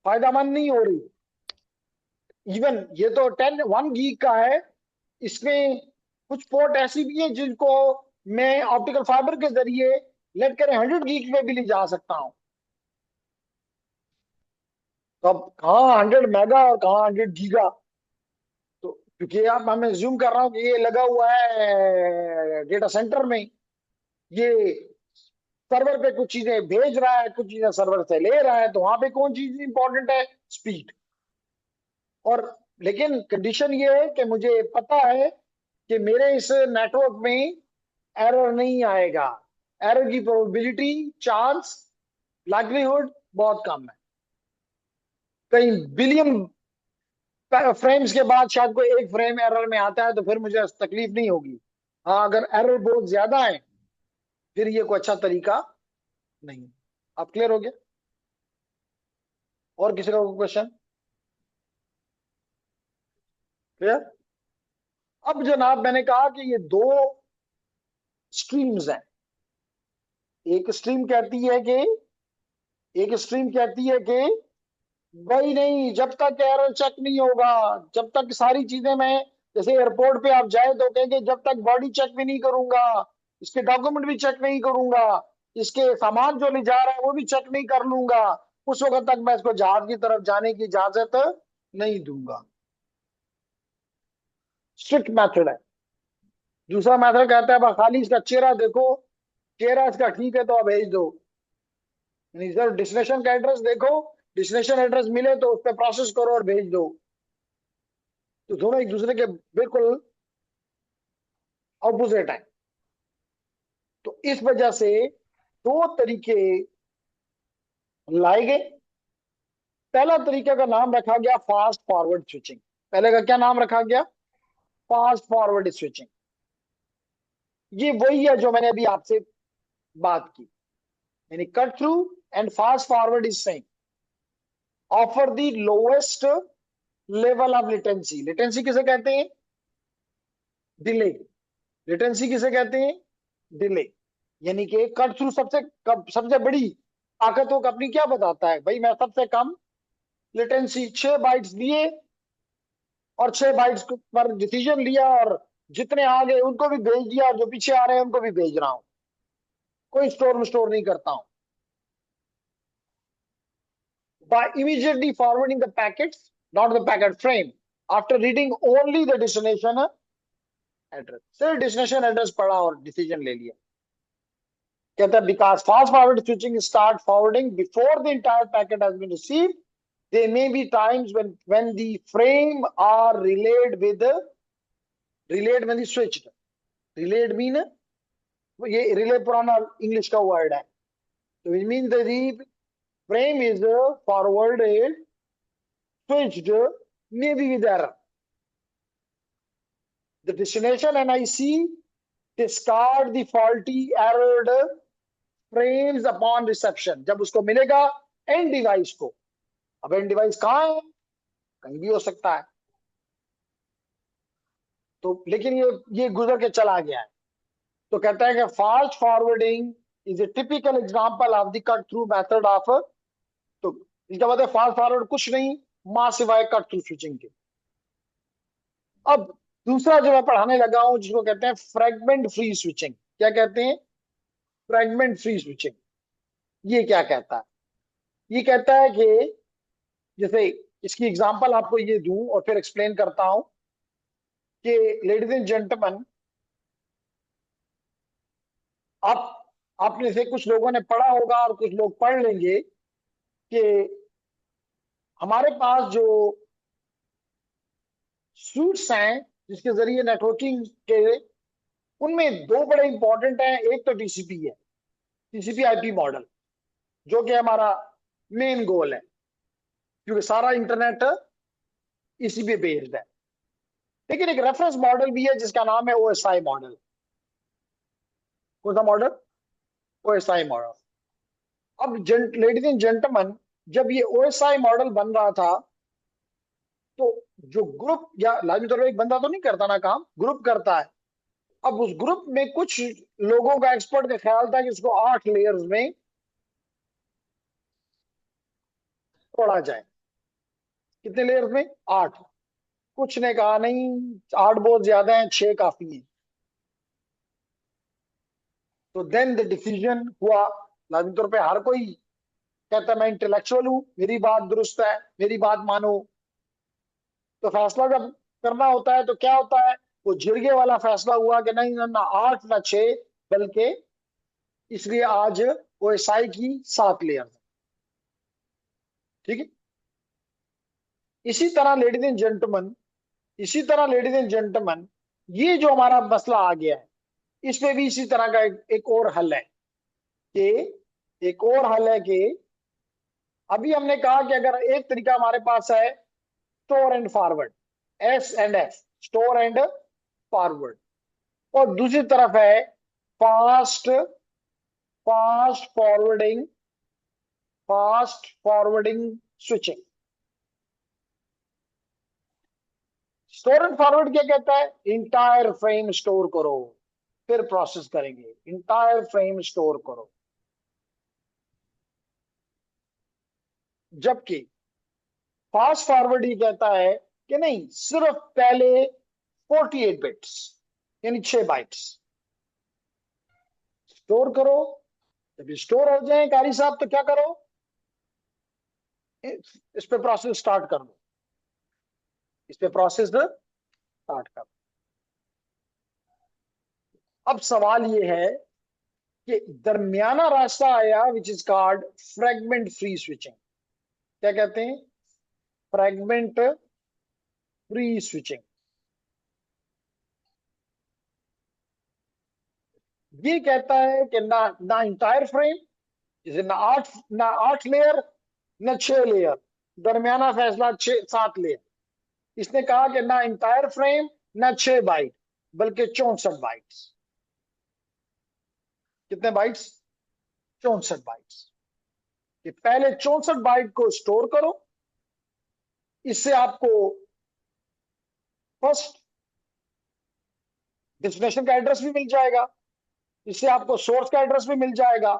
Speaker 1: फायदामंद नहीं हो रही। इवन ये तो 1 गीग का है, इसमें कुछ पोर्ट ऐसी भी है जिनको मैं ऑप्टिकल फाइबर के जरिए लेट करें 100 गीग पे भी ले जा सकता हूं। तो अब कहाँ 100 मेगा और कहाँ 100 गीगा? तो क्योंकि अब मैं ज्यूम कर रहा हूँ कि ये लगा हुआ है डेटा सेंटर में, ये सर्वर पे कुछ चीजें भेज रहा है, कुछ चीजें सर्वर से ले रहा है, तो वहां पे कौन चीज इंपॉर्टेंट है? स्पीड। और लेकिन कंडीशन ये है कि मुझे पता है कि मेरे इस नेटवर्क में एरर नहीं आएगा। एरर की प्रोबेबिलिटी, चांस, लाइक्लीहुड बहुत कम है। कई बिलियन फ्रेम्स के बाद शायद कोई एक फ्रेम एरर में आता है, तो फिर मुझे तकलीफ नहीं होगी। हाँ, अगर एरर बहुत ज्यादा है, फिर ये कोई अच्छा तरीका नहीं। आप क्लियर हो गया? और किसी का क्वेश्चन? क्लियर? अब जनाब, मैंने कहा कि ये दो स्ट्रीम्स हैं। एक स्ट्रीम कहती है कि वही नहीं, जब तक एरर चेक नहीं होगा, जब तक सारी चीजें मैं, जैसे एयरपोर्ट पे आप जाए तो कहेंगे जब तक बॉडी चेक भी नहीं करूंगा, इसके डॉक्यूमेंट भी चेक नहीं करूंगा, इसके सामान जो ले जा रहा है वो भी चेक नहीं कर लूंगा, उस वक्त तक मैं इसको जहाज की तरफ जाने की इजाजत नहीं दूंगा। स्ट्रिक्ट मेथड है। दूसरा मेथड कहता है बस खाली इसका चेहरा देखो, चेहरा इसका ठीक है तो आप भेज दो, यानी सर डेस्टिनेशन का एड्रेस देखो, डेस्टिनेशन एड्रेस मिले तो उस पर प्रोसेस करो और भेज दो। तो दोनों एक दूसरे के बिल्कुल ऑपोजिट है। तो इस वजह से दो तरीके लाए गए। पहला तरीके का नाम रखा गया फास्ट फॉरवर्ड स्विचिंग। पहले का क्या नाम रखा गया? Fast forward switching. ये वही है जो मैंने अभी आपसे बात की, यानी cut through and fast forward is same, offer the lowest level of latency. Latency किसे कहते हैं? डिले। लेटेंसी किसे कहते हैं? डिले। यानी कि कट थ्रू सबसे बड़ी ताकतों का अपनी क्या बताता है भाई, मैं सबसे कम लेटेंसी 6 बाइट्स दिए और 6 बाइट्स पर डिसीजन लिया, और जितने आ गए उनको भी भेज दिया और जो पीछे आ रहे हैं उनको भी भेज रहा हूं, कोई स्टोर नहीं करता हूं। By immediately forwarding the packets, not the packet frame, after reading only the destination address, सिर्फ डेस्टिनेशन एड्रेस पढ़ा और डिसीजन ले लिया। कहता है because fast forward switching start forwarding before the entire packet has been received, there may be times when the frame are relayed when the switched, relayed mean, ये relay पुराना English का word है, तो it means the frame is forwarded switched, maybe with error. The destination NIC discard the faulty errored frames upon reception, जब उसको मिलेगा and device को। अब एंड डिवाइस कहाँ है? कहीं भी हो सकता है। तो लेकिन ये गुजर के चला गया है। तो कहता है कि fast forwarding is a typical example of the cut through method of, तो इसका मतलब फास्ट फॉरवर्ड कुछ नहीं मां सिवाय कट थ्रू स्विचिंग के। अब दूसरा जो मैं पढ़ाने लगा हूं जिसको कहते हैं फ्रेगमेंट फ्री स्विचिंग। क्या कहते हैं? Fragment free switching. ये क्या कहता है? ये कहता है कि जैसे इसकी एग्जांपल आपको ये दूं और फिर एक्सप्लेन करता हूं कि लेडीज एंड जेंटलमैन, आप आपने से कुछ लोगों ने पढ़ा होगा और कुछ लोग पढ़ लेंगे कि हमारे पास जो सूट्स हैं जिसके जरिए नेटवर्किंग के, उनमें दो बड़े इंपॉर्टेंट हैं। एक तो टीसीपी है, टीसीपी आईपी मॉडल, जो कि हमारा मेन गोल है, क्योंकि सारा इंटरनेट इसी पे बेस्ड है। लेकिन एक रेफरेंस मॉडल भी है जिसका नाम है ओएसआई मॉडल। कौन सा मॉडल? OSI model. अब लेडीज एंड जेंटलमैन, जब ये ओएसआई मॉडल बन रहा था तो जो ग्रुप या लाजमी तौर पर एक बंदा तो नहीं करता ना काम, ग्रुप करता है। अब उस ग्रुप में कुछ लोगों का, एक्सपर्ट का ख्याल था कि इसको 8 लेयर्स में तोड़ा जाए। कितने लेयर्स में? 8। कुछ ने कहा नहीं, 8 बहुत ज्यादा है, 6 काफी है। तो देन द डिसीजन हुआ, लाजमी तौर पे हर कोई कहता मैं इंटेलेक्चुअल हूं, मेरी बात दुरुस्त है, मेरी बात मानो। तो फैसला जब करना होता है तो क्या होता है, वो जिरगे वाला फैसला हुआ कि नहीं ना 8 ना 6, बल्कि इसलिए आज ओएसआई की 7 लेयर। ठीक है। इसी तरह लेडीज एंड जेंटलमैन, इसी तरह लेडीज एंड जेंटलमैन, ये जो हमारा मसला आ गया है, इसमें भी इसी तरह का एक और हल है कि, एक और हल है कि अभी हमने कहा कि अगर एक तरीका हमारे पास है store and forward, S&F, store and forward, और दूसरी तरफ है fast fast forwarding, fast forwarding switching. Store and forward क्या कहता है? इंटायर फ्रेम स्टोर करो फिर प्रोसेस करेंगे, इंटायर फ्रेम स्टोर करो। जबकि फास्ट फॉरवर्ड ये कहता है कि नहीं, सिर्फ पहले 48 बिट्स यानी 6 बाइट्स स्टोर करो। जब ये स्टोर हो जाए कारी साहब तो क्या करो, इस पे प्रोसेस स्टार्ट कर दो, इस पे प्रोसेस स्टार्ट कर दो। अब सवाल ये है कि दरमियाना रास्ता आया which is called fragment free switching. क्या कहते हैं? Fragment free switching. ये कहता है कि ना ना इंटायर फ्रेम, जैसे ना आठ लेयर ना 6 लेयर, दरमियाना फैसला 6 7 लेयर। इसने कहा कि ना इंटायर फ्रेम ना 6 बाइट बल्कि 64 बाइट्स। कितने बाइट्स? 64 बाइट्स। कि पहले 64 बाइट को स्टोर करो, इससे आपको फर्स्ट डेस्टिनेशन का एड्रेस भी मिल जाएगा, इससे आपको सोर्स का एड्रेस भी मिल जाएगा।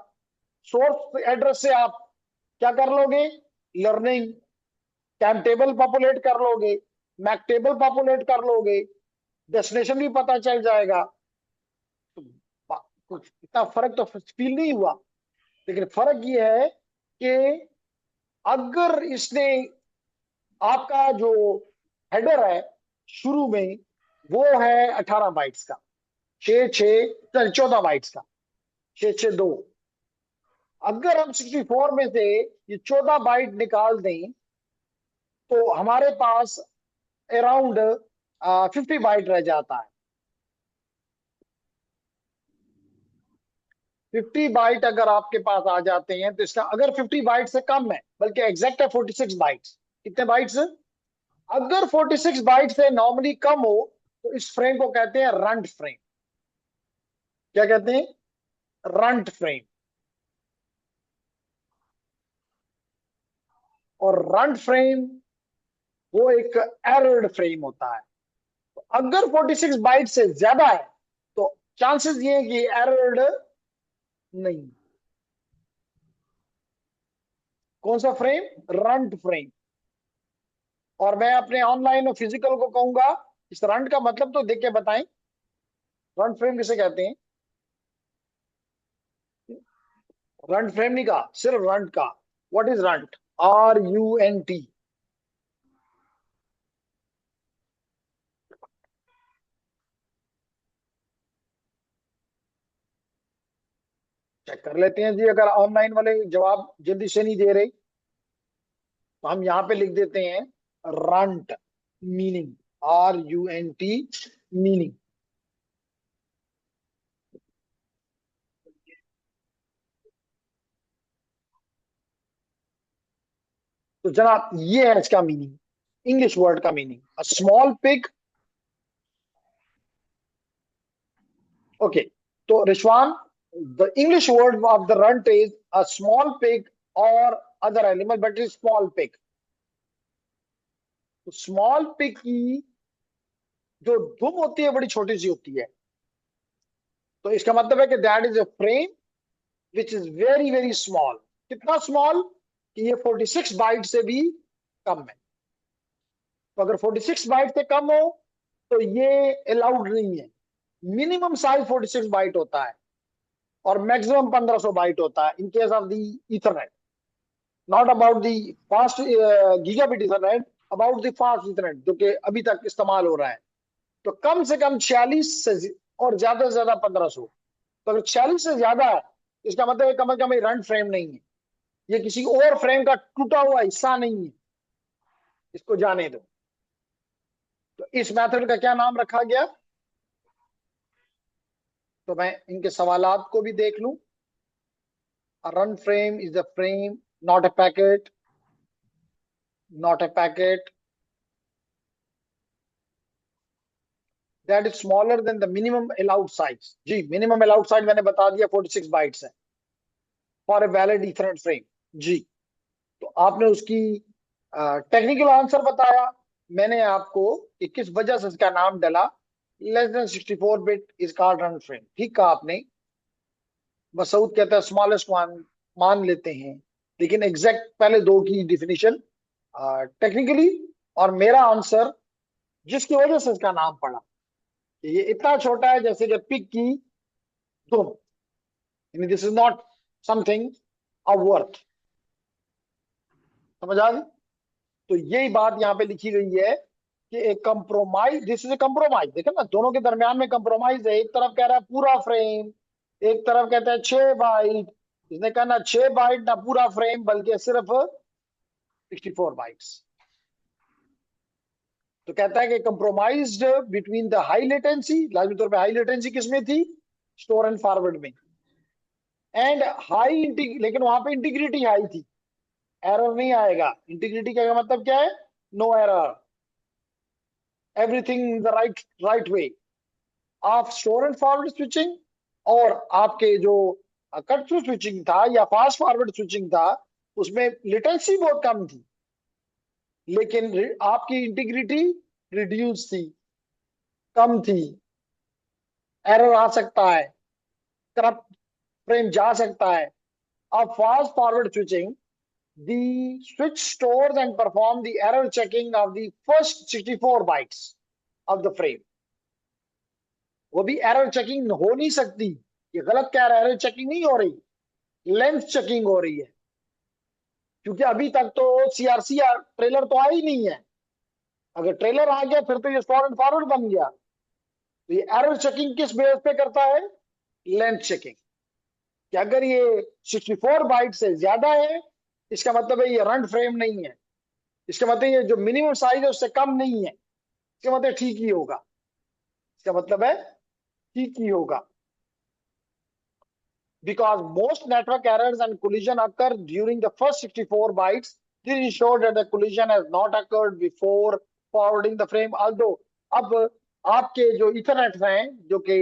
Speaker 1: सोर्स एड्रेस से आप क्या कर लोगे? लर्निंग टाइम टेबल पॉपुलेट कर लोगे, मैक टेबल पॉपुलेट कर लोगे, डेस्टिनेशन भी पता चल जाएगा। तो कुछ इतना फर्क तो फील नहीं हुआ, लेकिन फर्क ये है कि अगर इसने आपका जो हेडर है शुरू में वो है 18 बाइट्स का, 14 बाइट्स का, 6 6 2, अगर हम 64 में से ये 14 बाइट निकाल दें तो हमारे पास अराउंड 50 बाइट रह जाता है। 50 बाइट अगर आपके पास आ जाते हैं तो इसका, अगर 50 बाइट से कम है, बल्कि एग्जैक्ट है 46 बाइट्स। कितने बाइट्स? अगर 46 बाइट से नॉर्मली कम हो तो इस फ्रेम को कहते हैं रंट फ्रेम। क्या कहते हैं? Runt frame. और रंट फ्रेम वो एक एरर्ड फ्रेम होता है। तो अगर 46 बाइट से ज्यादा है तो चांसेस ये है कि एरर्ड नहीं। कौन सा फ्रेम? Runt frame. और मैं अपने ऑनलाइन और फिजिकल को कहूंगा, इस रंट का मतलब तो देख के बताएं। रंट फ्रेम किसे कहते हैं? रंट फ्रेम नहीं कहा, सिर्फ रंट का। What is runt? RUNT। Check कर लेते हैं जी, अगर ऑनलाइन वाले जवाब जल्दी से नहीं दे रहे तो हम यहां पे लिख देते हैं रंट मीनिंग, RUNT मीनिंग। तो जनाब ये है इसका मीनिंग, इंग्लिश वर्ड का meaning, a small pig. Okay, तो Rizwan, the English word of the runt is a small pig और other animal, but is small pig. तो स्मॉल पिग की जो दुम होती है बड़ी छोटी सी होती है। तो इसका मतलब है कि that is a frame which is very very small. कितना स्मॉल? कि ये 46 बाइट से भी कम है। तो अगर 46 बाइट से कम हो तो ये अलाउड नहीं है। मिनिमम साइज 46 बाइट होता है और मैक्सिमम 1500 बाइट होता है in case of the Ethernet. Not about the fast gigabit Ethernet, about the fast Ethernet जो कि अभी तक इस्तेमाल हो रहा है। तो कम से कम 46 से और ज्यादा से ज्यादा 1500। तो अगर 46 से ज्यादा है इसका मतलब है कम से कम ये रन फ्रेम नहीं है, ये किसी और फ्रेम का टूटा हुआ हिस्सा नहीं है। इसको जाने दो। तो इस मेथड का क्या नाम रखा गया? तो मैं इनके सवालात को भी देख लूं। Runt frame is the frame, not a packet, not a packet that is smaller than the minimum allowed size. जी, मिनिमम अलाउड साइज मैंने बता दिया 46 बाइट्स है for a valid Ethernet frame. जी, तो आपने उसकी टेक्निकल आंसर बताया मैंने आपको कि किस वजह से इसका नाम डला। Less than 64 bit is called run frame. ठीक कहा आपने। मसूद कहता है स्मॉलेस्ट वन मान लेते हैं, लेकिन एग्जैक्ट पहले दो की डिफिनीशन टेक्निकली, और मेरा आंसर जिसकी वजह से इसका नाम पड़ा, ये इतना छोटा है जैसे कि पिग की धुन। This is not something of worth. समझ आ गई? तो यही बात यहाँ पे लिखी गई है कि एक compromise, this is a compromise. देखो ना, दोनों के दरमियान में कंप्रोमाइज है। एक तरफ कह रहा है पूरा फ्रेम, एक तरफ कहता है 6 बाइट। इसने कहा ना 6 बाइट ना पूरा फ्रेम, बल्कि सिर्फ 64 बाइट्स। तो कहता है कि compromised between the high latency, लाजमी तौर पे हाई लेटेंसी किसमें थी? स्टोर एंड फॉरवर्ड में। एंड हाई, लेकिन वहां पे इंटीग्रिटी हाई थी, एरर नहीं आएगा। इंटीग्रिटी का मतलब क्या है? No error, everything in the right way of store and forward switching. और आपके जो कट थ्रू स्विचिंग था या फास्ट फॉरवर्ड स्विचिंग था, उसमें लेटेंसी बहुत कम थी, लेकिन आपकी इंटीग्रिटी रिड्यूस थी, कम थी। एरर आ सकता है, करप्ट फ्रेम जा सकता है। अब fast forward switching, the switch stores and perform the error checking of the first 64 bytes of the frame। वो भी एरर चेकिंग हो नहीं सकती, ये गलत कह रहा है, एरर चेकिंग नहीं हो रही, लेंथ चेकिंग हो रही है। क्योंकि अभी तक तो सीआरसी ट्रेलर तो आया ही नहीं है। अगर ट्रेलर आ गया फिर तो ये स्टोर एंड फॉरवर्ड बन गया। तो ये एरर चेकिंग किस बेस पे करता है? Length checking. कि अगर ये 64 बाइट से ज्यादा है, इसका मतलब है ये रन फ्रेम नहीं है। इसका मतलब ये जो मिनिमम साइज है उससे कम नहीं है, इसका मतलब ठीक ही होगा। इसका मतलब है ठीक ही होगा। Because most network errors and collision occur during the first 64 bytes, this ensures that the collision has not occurred before forwarding the frame। Although अब आपके जो इथरनेट हैं, जो कि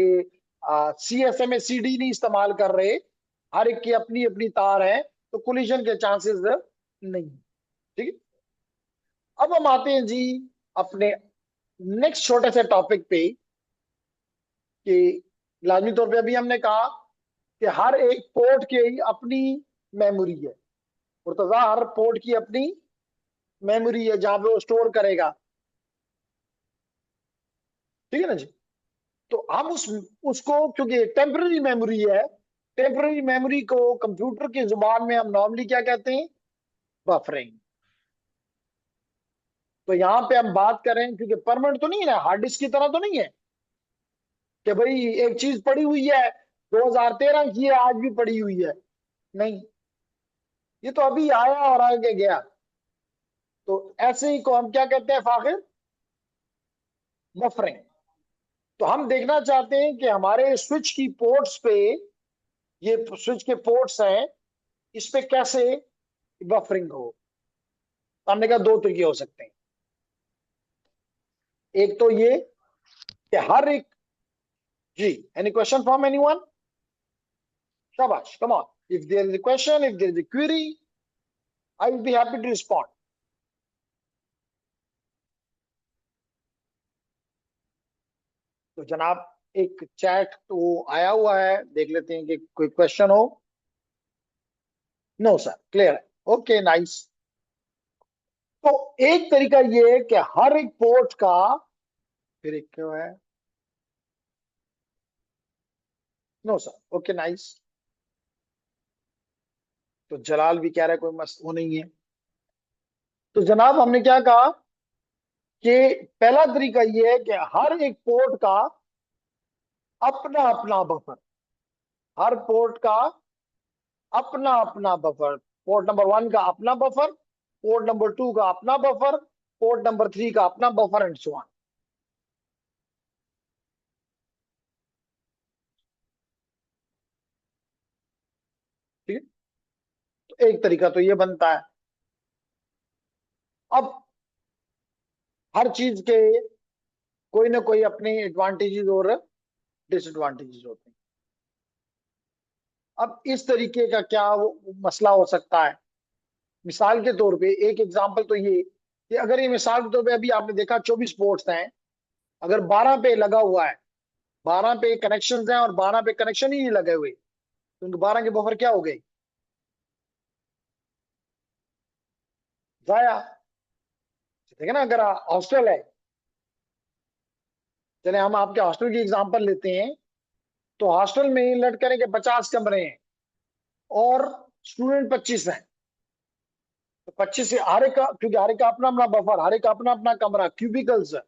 Speaker 1: CSMA CD नहीं इस्तेमाल कर रहे, हर एक की अपनी अपनी तार है, तो कोलिजन के चांसेस नहीं। ठीक है, अब हम आते हैं जी अपने नेक्स्ट छोटे से टॉपिक पे, कि लाजमी तौर पे अभी हमने कहा कि हर एक पोर्ट की अपनी मेमोरी है, मुर्तजा हर पोर्ट की अपनी मेमोरी है जहां पे वो स्टोर करेगा। ठीक है ना जी? तो हम उसको, क्योंकि टेम्पररी मेमोरी है, टेम्पररी मेमोरी को कंप्यूटर की जुबान में हम नॉर्मली क्या कहते हैं? बफरिंग। तो यहां पे हम बात करें, क्योंकि परमानेंट तो नहीं है ना, हार्ड डिस्क की तरह तो नहीं है कि भाई एक चीज पड़ी हुई है 2013 की है आज भी पड़ी हुई है। नहीं, ये तो अभी आया और आगे गया। तो ऐसे ही को हम क्या कहते हैं फाखिर? बफरिंग। तो हम देखना चाहते हैं कि हमारे स्विच की पोर्ट्स पे, ये स्विच के पोर्ट्स हैं, इस पे कैसे बफरिंग हो। तो हमने कहा दो तरीके हो सकते हैं। एक तो ये कि हर एक, जी, एनी क्वेश्चन फ्रॉम एनीवन? शाबाश, come on. If there is a question, if there is a query, I will be happy to respond। तो जनाब, एक चैट तो आया हुआ है, देख लेते हैं कि कोई क्वेश्चन हो। नो सर, क्लियर है। Okay, nice. तो एक तरीका ये है कि हर एक पोर्ट का, फिर एक क्यों है? No sir, okay, nice. तो जलाल भी कह रहा है कोई मस्त वो नहीं है। तो जनाब हमने क्या कहा कि पहला तरीका ये है कि हर एक पोर्ट का अपना अपना बफर, हर पोर्ट का अपना अपना बफर। पोर्ट नंबर 1 का अपना बफर, पोर्ट नंबर 2 का अपना बफर, पोर्ट नंबर 3 का अपना बफर, एंड सो ऑन। ठीक है, तो एक तरीका तो ये बनता है। अब हर चीज के कोई ना कोई अपने एडवांटेजेस और डिसएडवांटेजेस होते हैं। अब इस तरीके का क्या मसला हो सकता है? मिसाल के तौर पे एक एग्जांपल तो ये कि अगर ये मिसाल के तौर पे अभी आपने देखा 24 पोर्ट्स हैं, अगर 12 पे लगा हुआ है, 12 पे कनेक्शन हैं और 12 पे कनेक्शन ही नहीं लगे हुए, तो उनके 12 के बफर क्या हो गए? जाया। ठीक है ना। अगर हॉस्टल है, चले हम आपके हॉस्टल की एग्जांपल लेते हैं, तो हॉस्टल में लटकने के 50 कमरे हैं और स्टूडेंट 25 हैं। तो 25 से हर एक का, क्योंकि हर एक का अपना अपना बफर, हर एक का अपना अपना कमरा, क्यूबिकल्स है,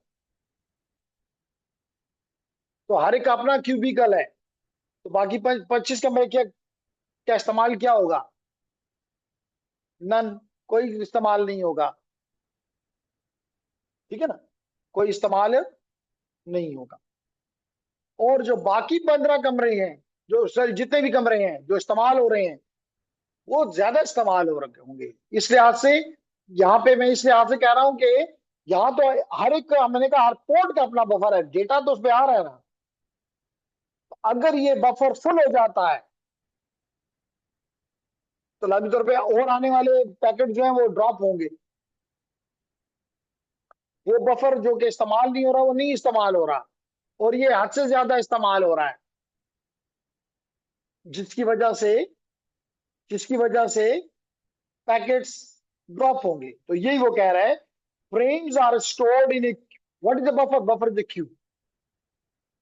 Speaker 1: तो हर एक का अपना क्यूबिकल है। तो बाकी 25 कमरे क्या क्या इस्तेमाल क्या होगा? नन, कोई इस्तेमाल नहीं होगा। ठीक है ना, कोई इस्तेमाल नहीं होगा। और जो बाकी 15 कमरे हैं, जो सर जितने भी कमरे हैं जो इस्तेमाल हो रहे हैं, वो ज्यादा इस्तेमाल हो रखे होंगे। इस लिहाज से यहाँ पे मैं इस लिहाज से कह रहा हूं कि यहाँ तो हर एक मैंने कहा हर पोर्ट का अपना बफर है, डेटा तो उसमें आ रहा है ना। अगर ये बफर फुल हो जाता है तो लाजमी तौर पे और आने वाले पैकेट जो है वो ड्रॉप होंगे। वो बफर जो कि इस्तेमाल नहीं हो रहा वो नहीं इस्तेमाल हो रहा, और ये हद से ज्यादा इस्तेमाल हो रहा है, जिसकी वजह से जिसकी वजह से पैकेट्स ड्रॉप होंगे। तो यही वो कह रहा है, frames are stored in a, what is the buffer? Buffer is the queue.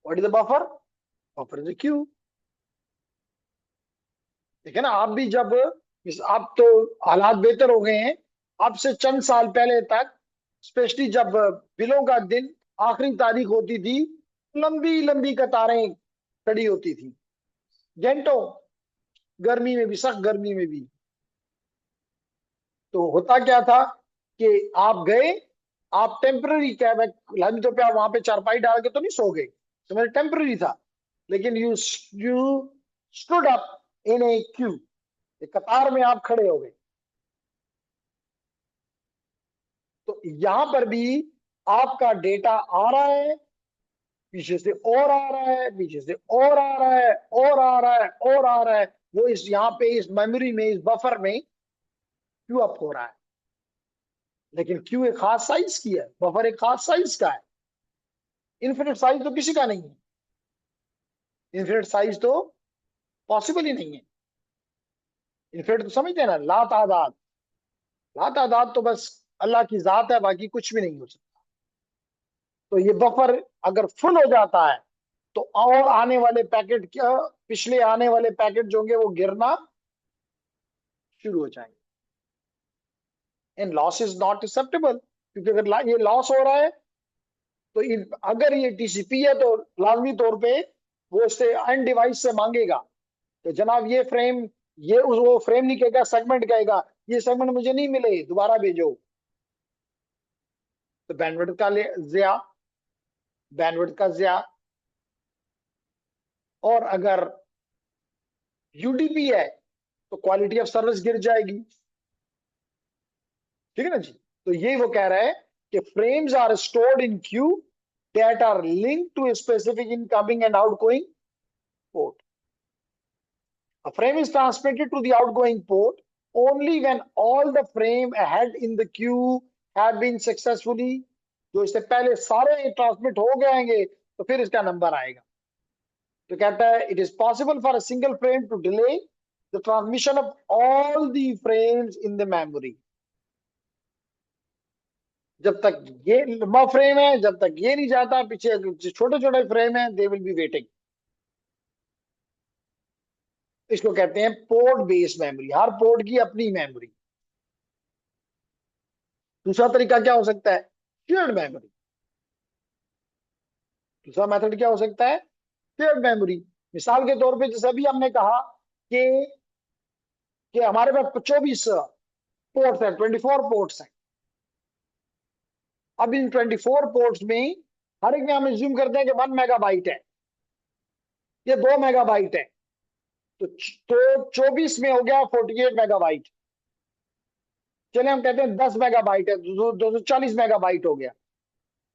Speaker 1: What is the buffer? Buffer is the queue. ठीक है ना। आप भी जब आप तो हालात बेहतर हो गए हैं, अब से चंद साल पहले तक, स्पेशली जब बिलों का दिन आखिरी तारीख होती थी, लंबी लंबी कतारें खड़ी होती थी, घंटों, गर्मी में भी, सख्त गर्मी में भी। तो होता क्या था कि आप गए, आप टेम्पररी कैब, लाजमी तौर पे आप वहां पे चारपाई डाल के तो नहीं सो गए, तो मेरा टेम्पररी था, लेकिन you stood up in A Q, एक कतार में आप खड़े हो गए। तो यहां पर भी आपका डेटा आ रहा है, पीछे से और आ रहा है, पीछे से और आ रहा है, और आ रहा है, और आ रहा है। वो इस यहाँ पे इस मेमोरी में, इस बफर में क्यू अप हो रहा है। लेकिन क्यू एक खास साइज की है, बफर एक खास साइज का है। इन्फिनिट साइज तो किसी का नहीं है, इन्फिनिट साइज तो पॉसिबल ही नहीं है। इन्फिनिट तो समझते हैं ना, लातादाद, लातादाद तो बस अल्लाह की जात है, बाकी कुछ भी नहीं हो सकता। तो ये बफर अगर फुल हो जाता है तो और आने वाले पैकेट क्या, पिछले आने वाले पैकेट जो होंगे वो गिरना शुरू हो जाएंगे। And loss is not acceptable, क्योंकि अगर ये लॉस हो रहा है तो अगर ये टीसीपी है तो लाजमी तौर पे वो इससे एंड डिवाइस से मांगेगा, तो जनाब ये फ्रेम, ये वो फ्रेम नहीं कहेगा, सेगमेंट कहेगा, ये सेगमेंट मुझे नहीं मिले, दोबारा भेजो। तो बैंडविड्थ का ज़िया, बैंडविड्थ का ज़िया। और अगर यूडीपी है तो क्वालिटी ऑफ सर्विस गिर जाएगी। ठीक है ना जी। तो यही वो कह रहा है कि frames are stored in queue that are linked to a specific incoming and outgoing port. A frame is transmitted to the outgoing port only when all the frame ahead in the queue have been successfully, जो इससे पहले सारे transmit हो गएंगे तो फिर इसका number आएगा। तो कहता है it is possible for a single frame to delay the transmission of all the frames in the memory. जब तक ये लंबा फ्रेम है, जब तक ये नहीं जाता, पीछे छोटे छोटे फ्रेम है, दे विल बी वेटिंग। इसको कहते हैं पोर्ट बेस्ड मेमोरी, हर पोर्ट की अपनी मेमोरी। दूसरा तरीका क्या हो सकता है? Shared memory. दूसरा मेथड क्या हो सकता है? Shared memory. मिसाल के तौर पे जैसे अभी हमने कहा कि हमारे पास 24 पोर्ट्स हैं, 24 पोर्ट्स हैं। अब इन 24 पोर्ट्स में हर एक में हम एज्यूम करते हैं कि 1 मेगाबाइट है, ये 2 मेगाबाइट है, तो 24 में हो गया 48 मेगाबाइट। चले हम कहते हैं 10 मेगाबाइट है, 240 मेगाबाइट हो गया।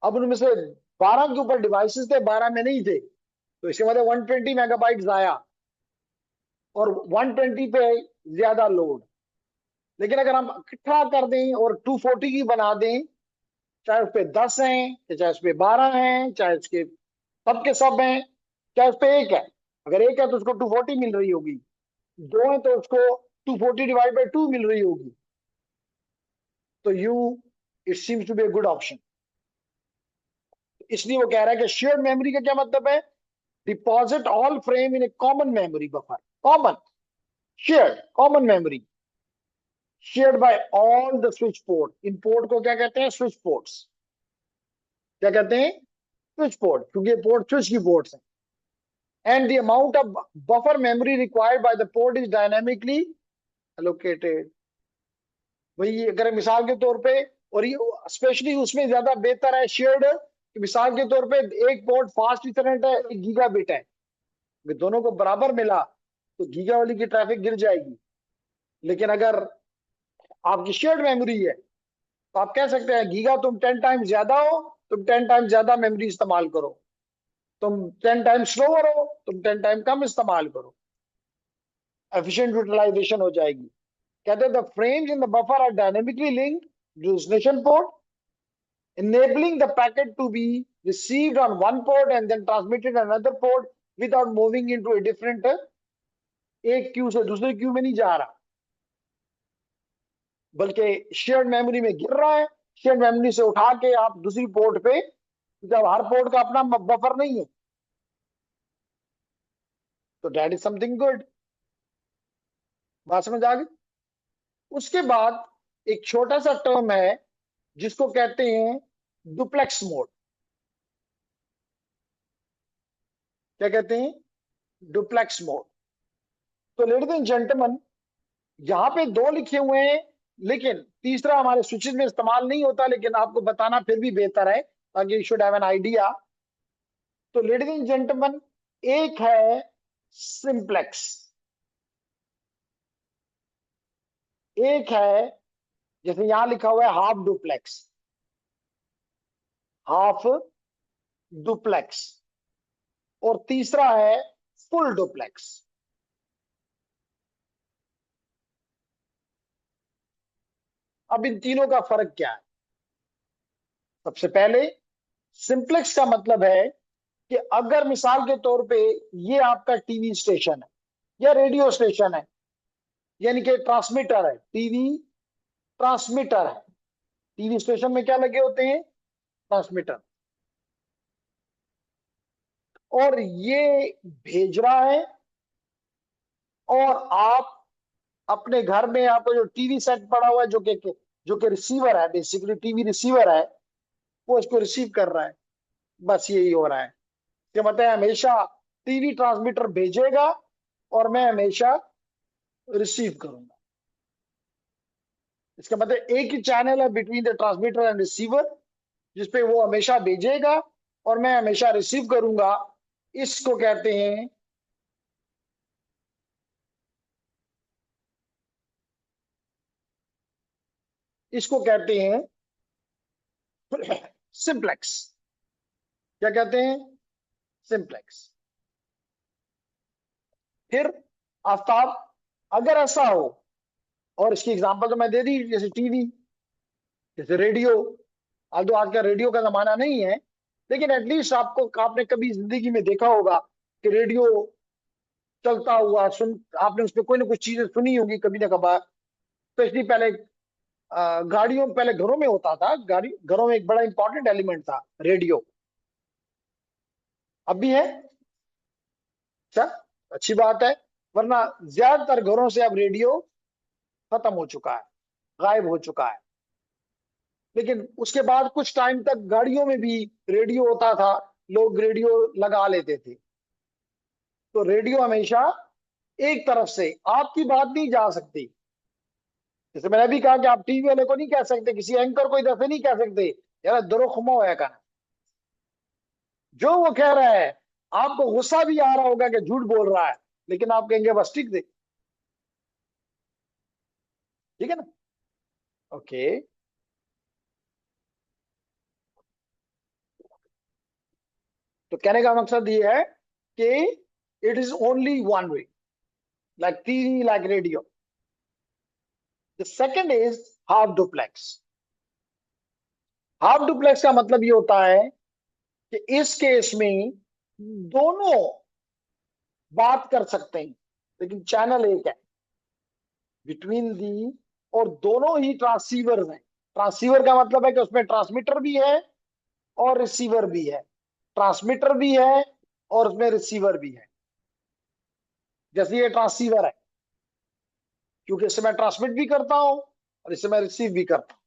Speaker 1: अब उनमें से 12 के ऊपर डिवाइसेस थे, 12 में नहीं थे, तो इसके मतलब 120 मेगाबाइट आया, और 120 पे ज्यादा लोड। लेकिन अगर हम इकट्ठा कर दें और 240 की बना दें, चाहे उस पे 10 हैं, चाहे उस पे 12 हैं, चाहे उसके सब के सब हैं, चाहे उस पे एक है, अगर एक है तो उसको 240 मिल रही होगी, दो है तो उसको 240 डिवाइड बाई 2 मिल रही होगी। तो you it seems to be a good option. इसलिए वो कह रहा है कि शेयर्ड मेमोरी का क्या मतलब है? Deposit all frame in A common memory buffer. Common, shared, common memory shared by all the switch port. In port को क्या कहते हैं? Switch ports. क्या कहते हैं? स्विच पोर्ट, क्योंकि ये पोर्ट स्विच की पोर्ट्स हैं। And the amount of buffer memory required by the port is dynamically allocated. वही अगर मिसाल के तौर पे, और ये स्पेशली उसमें ज्यादा बेहतर है शेयर्ड, मिसाल के तौर पे एक पोर्ट फास्ट इंटरनेट है, एक गीगा बिट है, अगर दोनों को बराबर मिला तो गीगा वाली की ट्रैफिक गिर जाएगी। लेकिन अगर आपकी शेयर्ड मेमोरी है तो आप कह सकते हैं गीगा तुम 10 टाइम्स ज्यादा हो, तुम 10 टाइम्स ज्यादा मेमोरी इस्तेमाल करो, तुम 10 टाइम्स स्लोअर हो, तुम 10 टाइम कम इस्तेमाल करो, एफिशिएंट यूटिलाइजेशन हो जाएगी। कहते हैं the frames in the buffer are dynamically linked to destination port, enabling the packet to be received on one port and then transmitted on another port without moving into a different, एक Q से दूसरे Q में नहीं जा रहा, बल्कि shared memory में गिर रहा है। शेयर्ड मेमोरी से उठा के आप दूसरी पोर्ट पे, जब हर पोर्ट का अपना बफर नहीं है, तो दैट इज समथिंग गुड। बात समझ आ गई? उसके बाद एक छोटा सा टर्म है जिसको कहते हैं डुप्लेक्स मोड। क्या कहते हैं? Duplex mode. तो लेडीज एंड जेंटलमैन, यहां पे दो लिखे हुए हैं, लेकिन तीसरा हमारे स्विचेस में इस्तेमाल नहीं होता, लेकिन आपको बताना फिर भी बेहतर है ताकि you should have an idea. तो लेडीज एंड जेंटलमैन, एक है सिंप्लेक्स, एक है जैसे यहां लिखा हुआ है हाफ डुप्लेक्स, हाफ डुप्लेक्स, और तीसरा है फुल डुप्लेक्स। अब इन तीनों का फर्क क्या है? सबसे पहले, सिंप्लेक्स का मतलब है कि अगर मिसाल के तौर पे ये आपका टीवी स्टेशन है या रेडियो स्टेशन है, यानी कि ट्रांसमीटर है, टीवी ट्रांसमीटर है। टीवी स्टेशन में क्या लगे होते हैं? ट्रांसमीटर। और ये भेज रहा है, और आप अपने घर में आपको जो टीवी सेट पड़ा हुआ है, जो कि रिसीवर है, बेसिकली टीवी रिसीवर है, वो इसको रिसीव कर रहा है। बस यही हो रहा है कि मतलब हमेशा टीवी ट्रांसमीटर भेजेगा और मैं हमेशा रिसीव करूंगा। इसका मतलब एक ही चैनल है between the transmitter and receiver, जिसपे वो हमेशा भेजेगा और मैं हमेशा रिसीव करूंगा। इसको कहते हैं इसको कहते हैं सिंप्लेक्स। क्या कहते हैं? सिंप्लेक्स। फिर आफ्ताब, अगर ऐसा हो, और इसकी एग्जांपल तो मैं दे दी, जैसे टीवी, जैसे रेडियो। अब तो आज का रेडियो का जमाना नहीं है, लेकिन एटलीस्ट आपने कभी जिंदगी में देखा होगा कि रेडियो चलता हुआ सुन, आपने उसमें कोई ना कुछ चीजें सुनी होगी कभी ना कभार। स्पेशली पहले गाड़ियों, पहले घरों में होता था, गाड़ी घरों में एक बड़ा इंपॉर्टेंट एलिमेंट था रेडियो। अब भी है? अच्छा, अच्छी बात है। वरना ज्यादातर घरों से अब रेडियो खत्म हो चुका है, गायब हो चुका है। लेकिन उसके बाद कुछ टाइम तक गाड़ियों में भी रेडियो होता था, लोग रेडियो लगा लेते थे। तो रेडियो हमेशा एक तरफ से आपकी बात नहीं जा सकती। जैसे मैंने भी कहा कि आप टीवी वाले को नहीं कह सकते, किसी एंकर को इधर से नहीं कह सकते यार दरो खुमा है का, जो वो कह रहा है आपको गुस्सा भी आ रहा होगा कि झूठ बोल रहा है, लेकिन आप कहेंगे बस ठीक थे। ठीक है ना? ओके। तो कहने का मकसद ये है कि it is only one way, like TV, like radio. The second is half duplex. Half duplex का मतलब ये होता है कि इस केस में दोनों बात कर सकते हैं, लेकिन चैनल एक है बिटवीन दी, और दोनों ही ट्रांसीवर्स हैं। ट्रांसीवर का मतलब है कि उसमें ट्रांसमीटर भी है और रिसीवर भी है, ट्रांसमीटर भी है और उसमें रिसीवर भी है। जैसे ये ट्रांसीवर है, क्योंकि इससे मैं ट्रांसमिट भी करता हूं और इससे मैं रिसीव भी करता हूं।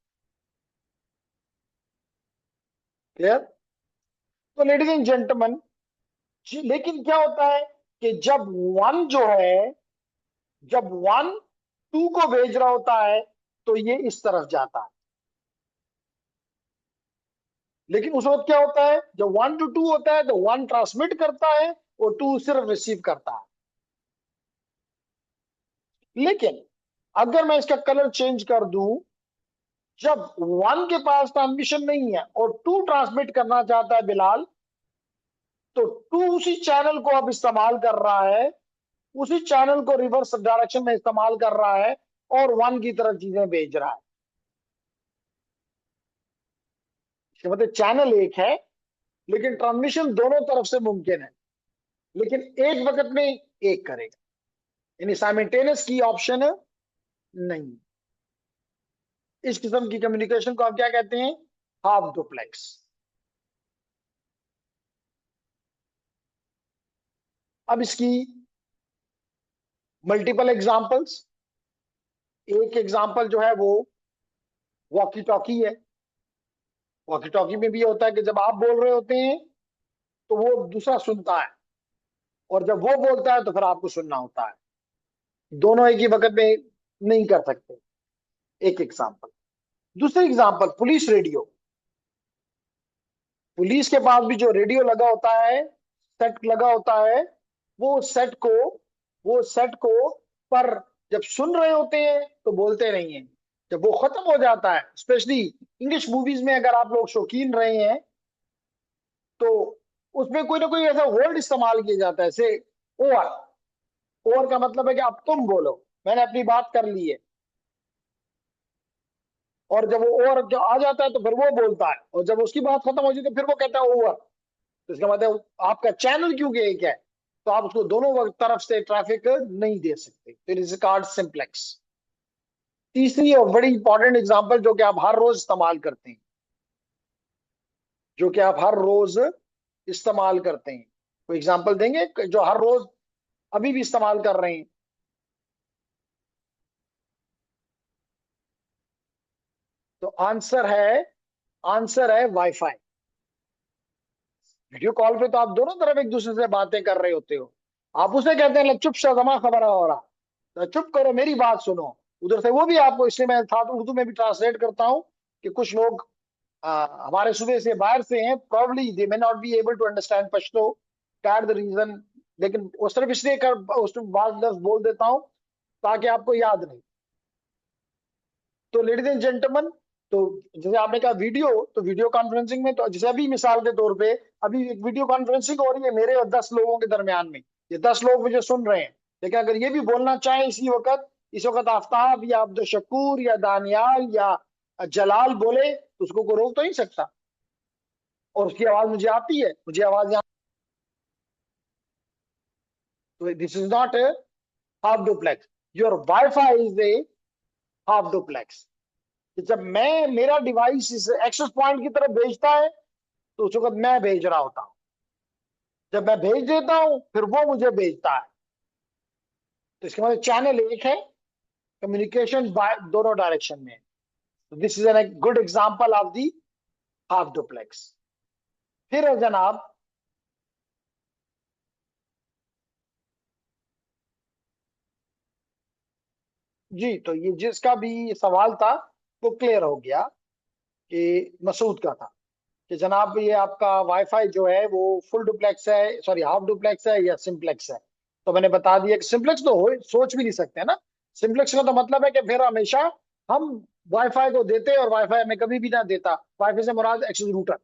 Speaker 1: क्लियर? तो लेडीज एंड जेंटलमैन, लेकिन क्या होता है कि जब वन जो है, जब वन टू को भेज रहा होता है तो ये इस तरफ जाता है। लेकिन उस वक्त क्या होता है, जब 1 to 2 होता है तो 1 ट्रांसमिट करता है और 2 सिर्फ रिसीव करता है। लेकिन अगर मैं इसका कलर चेंज कर दूं, जब 1 के पास ट्रांसमिशन नहीं है और 2 ट्रांसमिट करना चाहता है बिलाल, तो 2 उसी चैनल को अब इस्तेमाल कर रहा है, उसी चैनल को रिवर्स डायरेक्शन में इस्तेमाल कर रहा है और 1 की तरफ चीजें भेज रहा है। इसका मतलब चैनल एक है लेकिन ट्रांसमिशन दोनों तरफ से मुमकिन है, लेकिन एक वक्त में एक करेगा, यानी साइमल्टेनियस की ऑप्शन नहीं। इस किस्म की कम्युनिकेशन को आप क्या कहते हैं? Half duplex. अब इसकी मल्टीपल एग्जांपल्स। एक एग्जांपल जो है वो वॉकी टॉकी है। वॉकी टॉकी में भी होता है कि जब आप बोल रहे होते हैं तो वो दूसरा सुनता है, और जब वो बोलता है तो फिर आपको सुनना होता है। दोनों एक ही वक्त में नहीं कर सकते। एक एग्जांपल। दूसरी एग्जांपल, पुलिस रेडियो। पुलिस के पास भी जो रेडियो लगा होता है, सेट लगा होता है, वो सेट को वो सेट को पर जब सुन रहे होते हैं तो बोलते नहीं है। जब वो खत्म हो जाता है, स्पेशली इंग्लिश मूवीज में अगर आप लोग शौकीन रहे हैं, तो उसमें कोई ना कोई ऐसा वर्ड इस्तेमाल किया जाता है, जैसे ओवर। ओवर का मतलब है कि अब तुम बोलो, मैंने अपनी बात कर ली है। और जब वो ओवर जो आ जाता है तो फिर वो बोलता है, और जब उसकी बात खत्म हो जाती है तो फिर वो कहता है ओवर। तो इसका मतलब आपका चैनल क्योंकि एक है, तो आप उसको दोनों तरफ से ट्रैफिक नहीं दे सकते। तो इट इज कॉल्ड सिंप्लेक्स। तीसरी और बड़ी इंपॉर्टेंट एग्जांपल जो कि आप हर रोज इस्तेमाल करते हैं, जो कि आप हर रोज इस्तेमाल करते हैं, कोई एग्जांपल देंगे जो हर रोज अभी भी इस्तेमाल कर रहे हैं? तो आंसर है वाईफाई। वीडियो कॉल पे तो आप दोनों तरफ एक दूसरे से बातें कर रहे होते हो। आप उसे कहते हैं, "ले चुप शमा खबर हो रहा, तो चुप करो, मेरी बात सुनो।" उधर से वो भी आपको, इसलिए मैं था तो उर्दू में भी ट्रांसलेट करता हूँ कि कुछ लोग हमारे सूबे से बाहर से हैं, probably they may not be able to understand Pashto, that the reason. लेकिन उस तरफ इसलिए कर उस बात लफ्ज बोल देता हूँ ताकि आपको याद नहीं। तो लेडीज एंड जेंटलमैन, तो जैसे आपने कहा वीडियो, तो वीडियो कॉन्फ्रेंसिंग में तो जैसे अभी मिसाल के तौर पे अभी एक वीडियो कॉन्फ्रेंसिंग हो रही है मेरे और 10 लोगों के दरमियान में। ये 10 लोग मुझे सुन रहे हैं, लेकिन अगर ये भी बोलना चाहें इस वक्त आफ्ताब या अब्दुल शकूर या दानियाल या जलाल बोले तो उसको कोई रोक तो नहीं सकता। और उसकी आवाज मुझे आती है, मुझे आवाज यहाँ। तो this is not a half duplex, your wifi is a half duplex. जब मैं मेरा डिवाइस इस एक्सेस पॉइंट की तरफ भेजता है तो उस वक्त मैं भेज रहा होता हूं, जब मैं भेज देता हूं फिर वो मुझे भेजता है। तो इसके मतलब चैनल एक है, कम्युनिकेशन दोनों डायरेक्शन में। This is an good example of the half duplex. फिर है जनाब, जी तो ये जिसका भी सवाल था वो क्लियर हो गया, कि मसूद का था कि जनाब ये आपका वाईफाई जो है वो फुल डुप्लेक्स है, सॉरी हाफ डुप्लेक्स है या सिंप्लेक्स है। तो मैंने बता दिया कि सिंप्लेक्स तो हो सोच भी नहीं सकते ना। सिंप्लेक्स का तो मतलब है कि फिर हमेशा हम वाईफाई को देते और वाईफाई हमें कभी भी ना देता। वाईफाई से मुराद एक्सेस रूटर,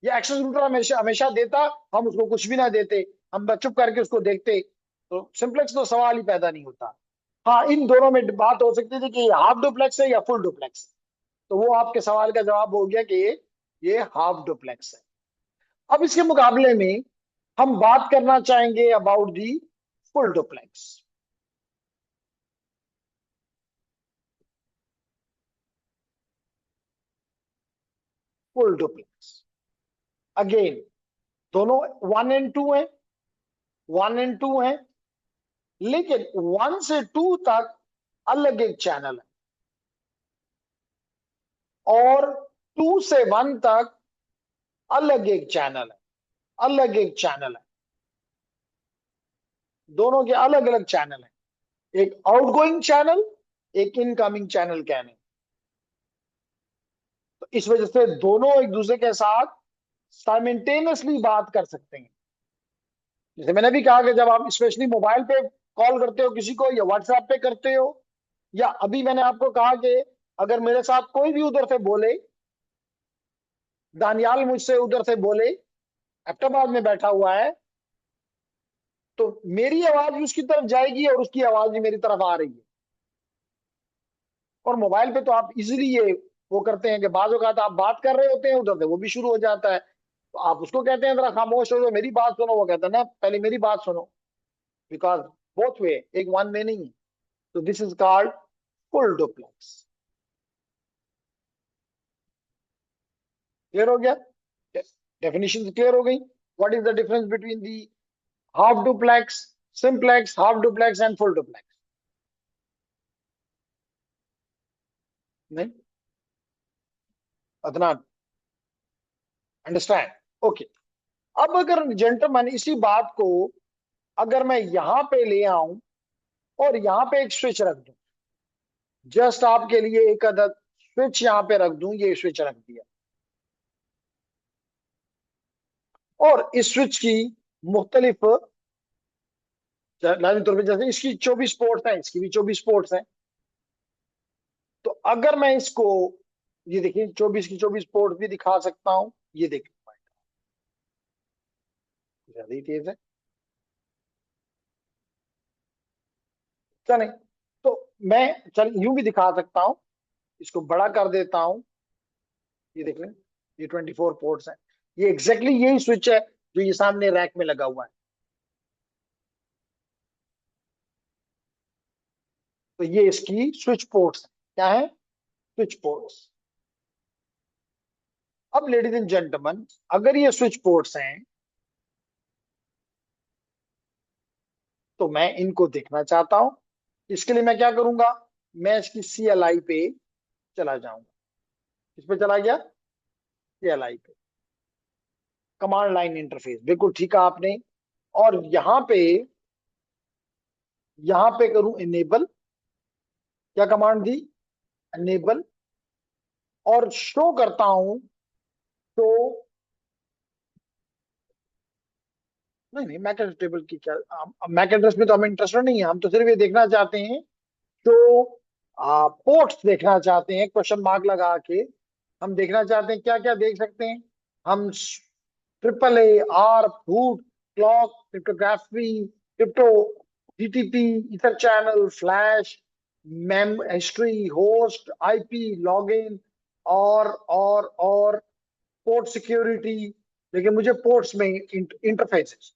Speaker 1: ये एक्सेस रूटर हमेशा हमेशा देता, हम उसको कुछ भी ना देते, हम बस चुप करके उसको देखते। तो सिंप्लेक्स तो सवाल ही पैदा नहीं होता। हाँ, इन दोनों में बात हो सकती थी कि हाफ डुप्लेक्स है या फुल डुप्लेक्स। तो वो आपके सवाल का जवाब हो गया कि ये हाफ डुप्लेक्स है। अब इसके मुकाबले में हम बात करना चाहेंगे about the full duplex. Full duplex. Again दोनों 1 एंड 2 है, 1 एंड 2 है, लेकिन 1 से 2 तक अलग एक चैनल है और 2 से 1 तक अलग एक चैनल है, अलग एक चैनल है। दोनों के अलग अलग चैनल है, एक आउटगोइंग चैनल, एक इनकमिंग चैनल कहने। तो इस वजह से दोनों एक दूसरे के साथ साइमल्टेनियसली बात कर सकते हैं। जैसे मैंने भी कहा कि जब आप स्पेशली मोबाइल पे कॉल करते हो किसी को या व्हाट्सएप पे करते हो, या अभी मैंने आपको कहा कि अगर मेरे साथ कोई भी उधर से बोले, दानियाल मुझसे उधर से बोले, एबटाबाद में बैठा हुआ है, तो मेरी आवाज भी उसकी तरफ जाएगी और उसकी आवाज भी मेरी तरफ आ रही है। और मोबाइल पे तो आप इजीली ये वो करते हैं कि बाजू का आप बात कर रहे होते हैं, उधर से वो भी शुरू हो जाता है, तो आप उसको कहते हैं जरा खामोश हो जाओ, मेरी बात सुनो, वो कहता है ना पहले मेरी बात सुनो, बिकॉज बोथ वे, एक वन में नहीं है। तो this is called full duplex. Clear हो गया? डेफिनेशन क्लियर हो गई? What is the difference between the half duplex, simplex, half duplex and full duplex? नहीं, अदनान अंडरस्टैंड? ओके। अब अगर जेंटलमैन इसी बात को अगर मैं यहां पे ले आऊं और यहां पे एक स्विच रख दूं, जस्ट आपके लिए एक अदद स्विच यहां पे रख दूं, ये स्विच रख दिया, और इस स्विच की मुख्तलिफ लाजमी तौर पर, जैसे इसकी 24 पोर्ट्स हैं, इसकी भी 24 पोर्ट्स हैं, तो अगर मैं इसको, ये देखिए 24 की 24 पोर्ट भी दिखा सकता हूं, ये देखिए ज्यादा ही तेज है क्या? नहीं, तो मैं चल यूं भी दिखा सकता हूं, इसको बड़ा कर देता हूं, ये देख लें, ये 24 पोर्ट्स हैं, ये एग्जैक्टली यही स्विच है जो ये सामने रैक में लगा हुआ है। तो ये इसकी स्विच पोर्ट्स क्या है? Switch ports. अब लेडीज एंड जेंटलमैन, अगर ये स्विच पोर्ट्स हैं तो मैं इनको देखना चाहता हूं। इसके लिए मैं क्या करूंगा? मैं इसकी CLI पे चला जाऊंगा। इस पे चला गया, CLI पे, कमांड लाइन इंटरफेस, बिल्कुल ठीक है आपने। और यहां पे करूं इनेबल, क्या कमांड दी? इनेबल। और शो करता हूं तो, नहीं नहीं, मैक एड्रेस टेबल की क्या, मैक एड्रेस में तो हम इंटरेस्टेड नहीं है, हम तो सिर्फ ये देखना चाहते हैं, तो पोर्ट्स देखना चाहते हैं, क्वेश्चन मार्क लगा के हम देखना चाहते हैं क्या क्या देख सकते हैं हम। AAA, ARP, route, clock, cryptography, crypto, GTP, ether channel, flash, mem, history, host, IP, login, और पोर्ट सिक्योरिटी। लेकिन मुझे पोर्ट्स में इंटरफेसेस,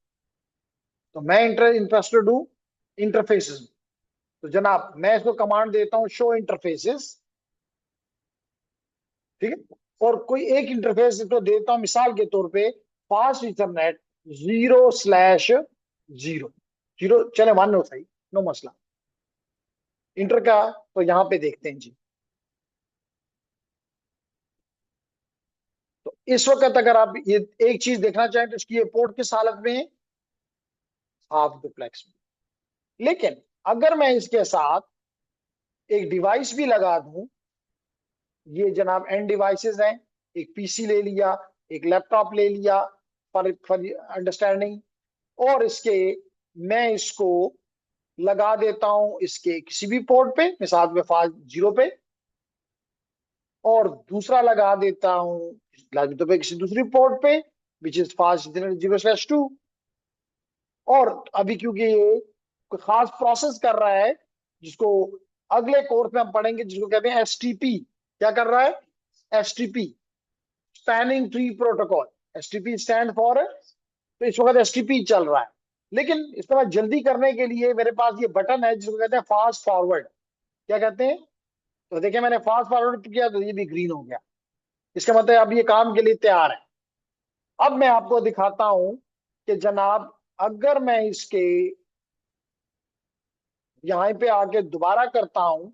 Speaker 1: तो मैं इंटरेस्टेड हूं इंटरफेसेस में। तो जनाब मैं इसको कमांड देता हूं शो इंटरफेसेस, ठीक है, और कोई एक इंटरफेस इसको देता हूं, मिसाल के तौर पे फास्ट इथरनेट 0/0, जीरो चले मान लो सही, नो मसला। इंटर का तो यहां पे देखते हैं जी। तो इस वक्त अगर आप ये एक चीज देखना चाहें तो इसकी ये पोर्ट किस हालत में है? हाफ डुप्लेक्स में। लेकिन अगर मैं इसके साथ एक डिवाइस भी लगा दूं, ये जनाब एंड डिवाइसेस हैं, एक PC ले लिया, एक लैपटॉप ले लिया, फॉर अंडरस्टैंडिंग, और इसके मैं इसको लगा देता हूं इसके किसी भी पोर्ट पे, मिसाल में फास्ट 0 पे, और दूसरा लगा देता हूं लाजमी तौर पे किसी दूसरी पोर्ट पे विच इज फास्ट 0/2। और अभी क्योंकि ये कोई खास प्रोसेस कर रहा है, जिसको अगले कोर्स में हम पढ़ेंगे, जिसको कहते हैं STP। क्या कर रहा है? STP, spanning tree protocol. STP stand for, तो इस वक्त STP चल रहा है। लेकिन इसके बाद जल्दी करने के लिए मेरे पास ये बटन है जिसको कहते हैं फास्ट फॉरवर्ड। क्या कहते हैं? तो देखिए मैंने फास्ट फॉरवर्ड किया तो ये भी ग्रीन हो गया। इसका मतलब अब ये काम के लिए तैयार है। अब मैं आपको दिखाता हूं कि जनाब, अगर मैं इसके यहां पे आके दोबारा करता हूं,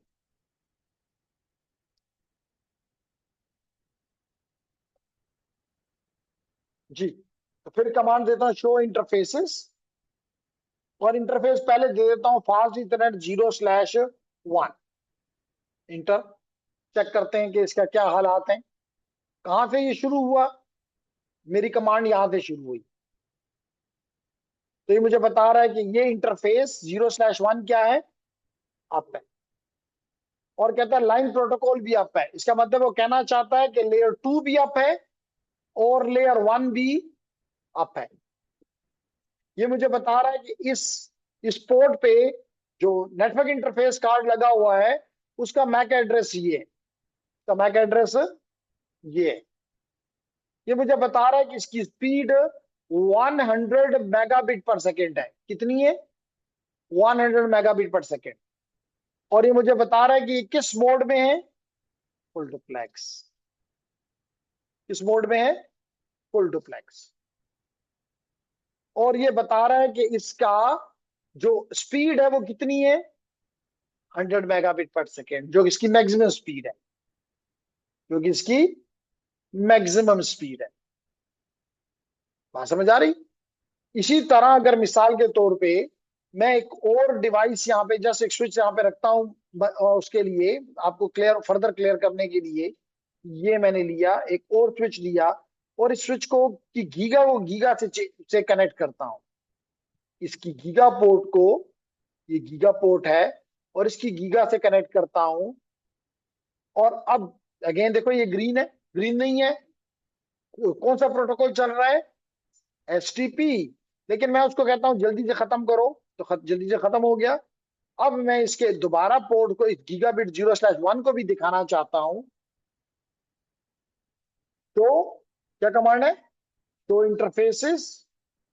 Speaker 1: जी, तो फिर कमांड देता हूं शो इंटरफेसेस, और इंटरफेस पहले दे देता हूं फास्ट इथरनेट 0/1। इंटर, चेक करते हैं कि इसका क्या हालात हैं। कहां से ये शुरू हुआ? मेरी कमांड यहां से शुरू हुई, तो ये मुझे बता रहा है कि ये इंटरफेस 0/1 क्या है, अप है। और कहता है लाइन प्रोटोकॉल भी अप है। इसका मतलब वो कहना चाहता है कि लेयर 2 भी अप है और लेयर 1 भी अप है। ये मुझे बता रहा है कि इस पोर्ट पे जो नेटवर्क इंटरफेस कार्ड लगा हुआ है, उसका मैक एड्रेस ये है, तो मैक एड्रेस ये है। ये मुझे बता रहा है कि इसकी स्पीड 100 मेगाबिट पर सेकेंड है। कितनी है? 100 मेगाबिट पर सेकेंड। और ये मुझे बता रहा है कि ये किस मोड में है? Full duplex. किस मोड में है? Full duplex. और ये बता रहा है कि इसका जो स्पीड है वो कितनी है? 100 मेगाबिट पर सेकेंड, जो इसकी मैक्सिमम स्पीड है, जो कि इसकी मैक्सिमम स्पीड है। बात समझ आ रही? इसी तरह अगर मिसाल के तौर पे मैं एक और डिवाइस यहाँ पे, जस्ट एक स्विच यहाँ पे रखता हूँ, उसके लिए आपको फर्दर क्लियर करने के लिए, ये मैंने लिया एक और स्विच लिया, और इस स्विच को की गीगा से कनेक्ट करता हूँ। इसकी गीगा पोर्ट को, ये गीगा पोर्ट है, और इसकी गीगा से कनेक्ट करता हूं। और अब अगेन देखो, ये ग्रीन है, ग्रीन नहीं है, कौन सा प्रोटोकॉल चल रहा है? एसटीपी। लेकिन मैं उसको कहता हूं जल्दी से खत्म करो, तो जल्दी से खत्म हो गया। अब मैं इसके दोबारा पोर्ट को, इस गीगाबिट 0/1 को भी दिखाना चाहता हूं, तो क्या कमांड है? तो इंटरफेसेस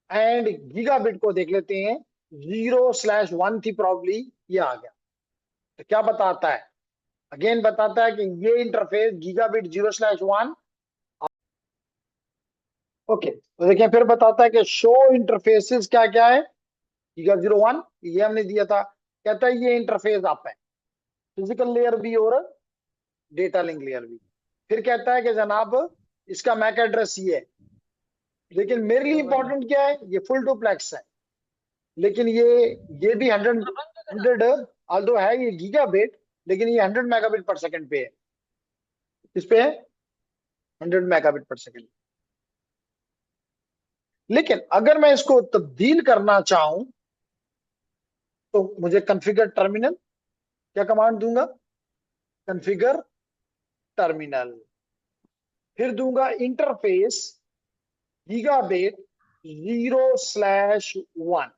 Speaker 1: एंड गीगाबिट को देख लेते हैं। 0/1 थी प्रॉब्ली, ये आ गया। तो क्या बताता है? अगेन बताता है कि ये इंटरफेस गीगाबिट 0/1। ओके, तो देखिए फिर बताता है कि शो इंटरफेसेस क्या क्या है। गीगा 01 ये हमने दिया था। कहता है ये इंटरफेस आप है, फिजिकल लेयर भी और डेटा लिंक लेयर भी। फिर कहता है कि जनाब इसका मैक एड्रेस ये है। लेकिन मेरे लिए इंपॉर्टेंट क्या है? ये फुल डुप्लेक्स है, लेकिन ये भी 100 ऑल्दो है ये गीगाबिट, लेकिन ये 100 मेगाबिट पर सेकेंड पे है। किस पे है? 100 मेगाबिट पर सेकेंड। लेकिन अगर मैं इसको तब्दील करना चाहूं, तो मुझे कॉन्फ़िगर टर्मिनल, क्या कमांड दूंगा? Configure terminal. फिर दूंगा interface gigabit 0/1।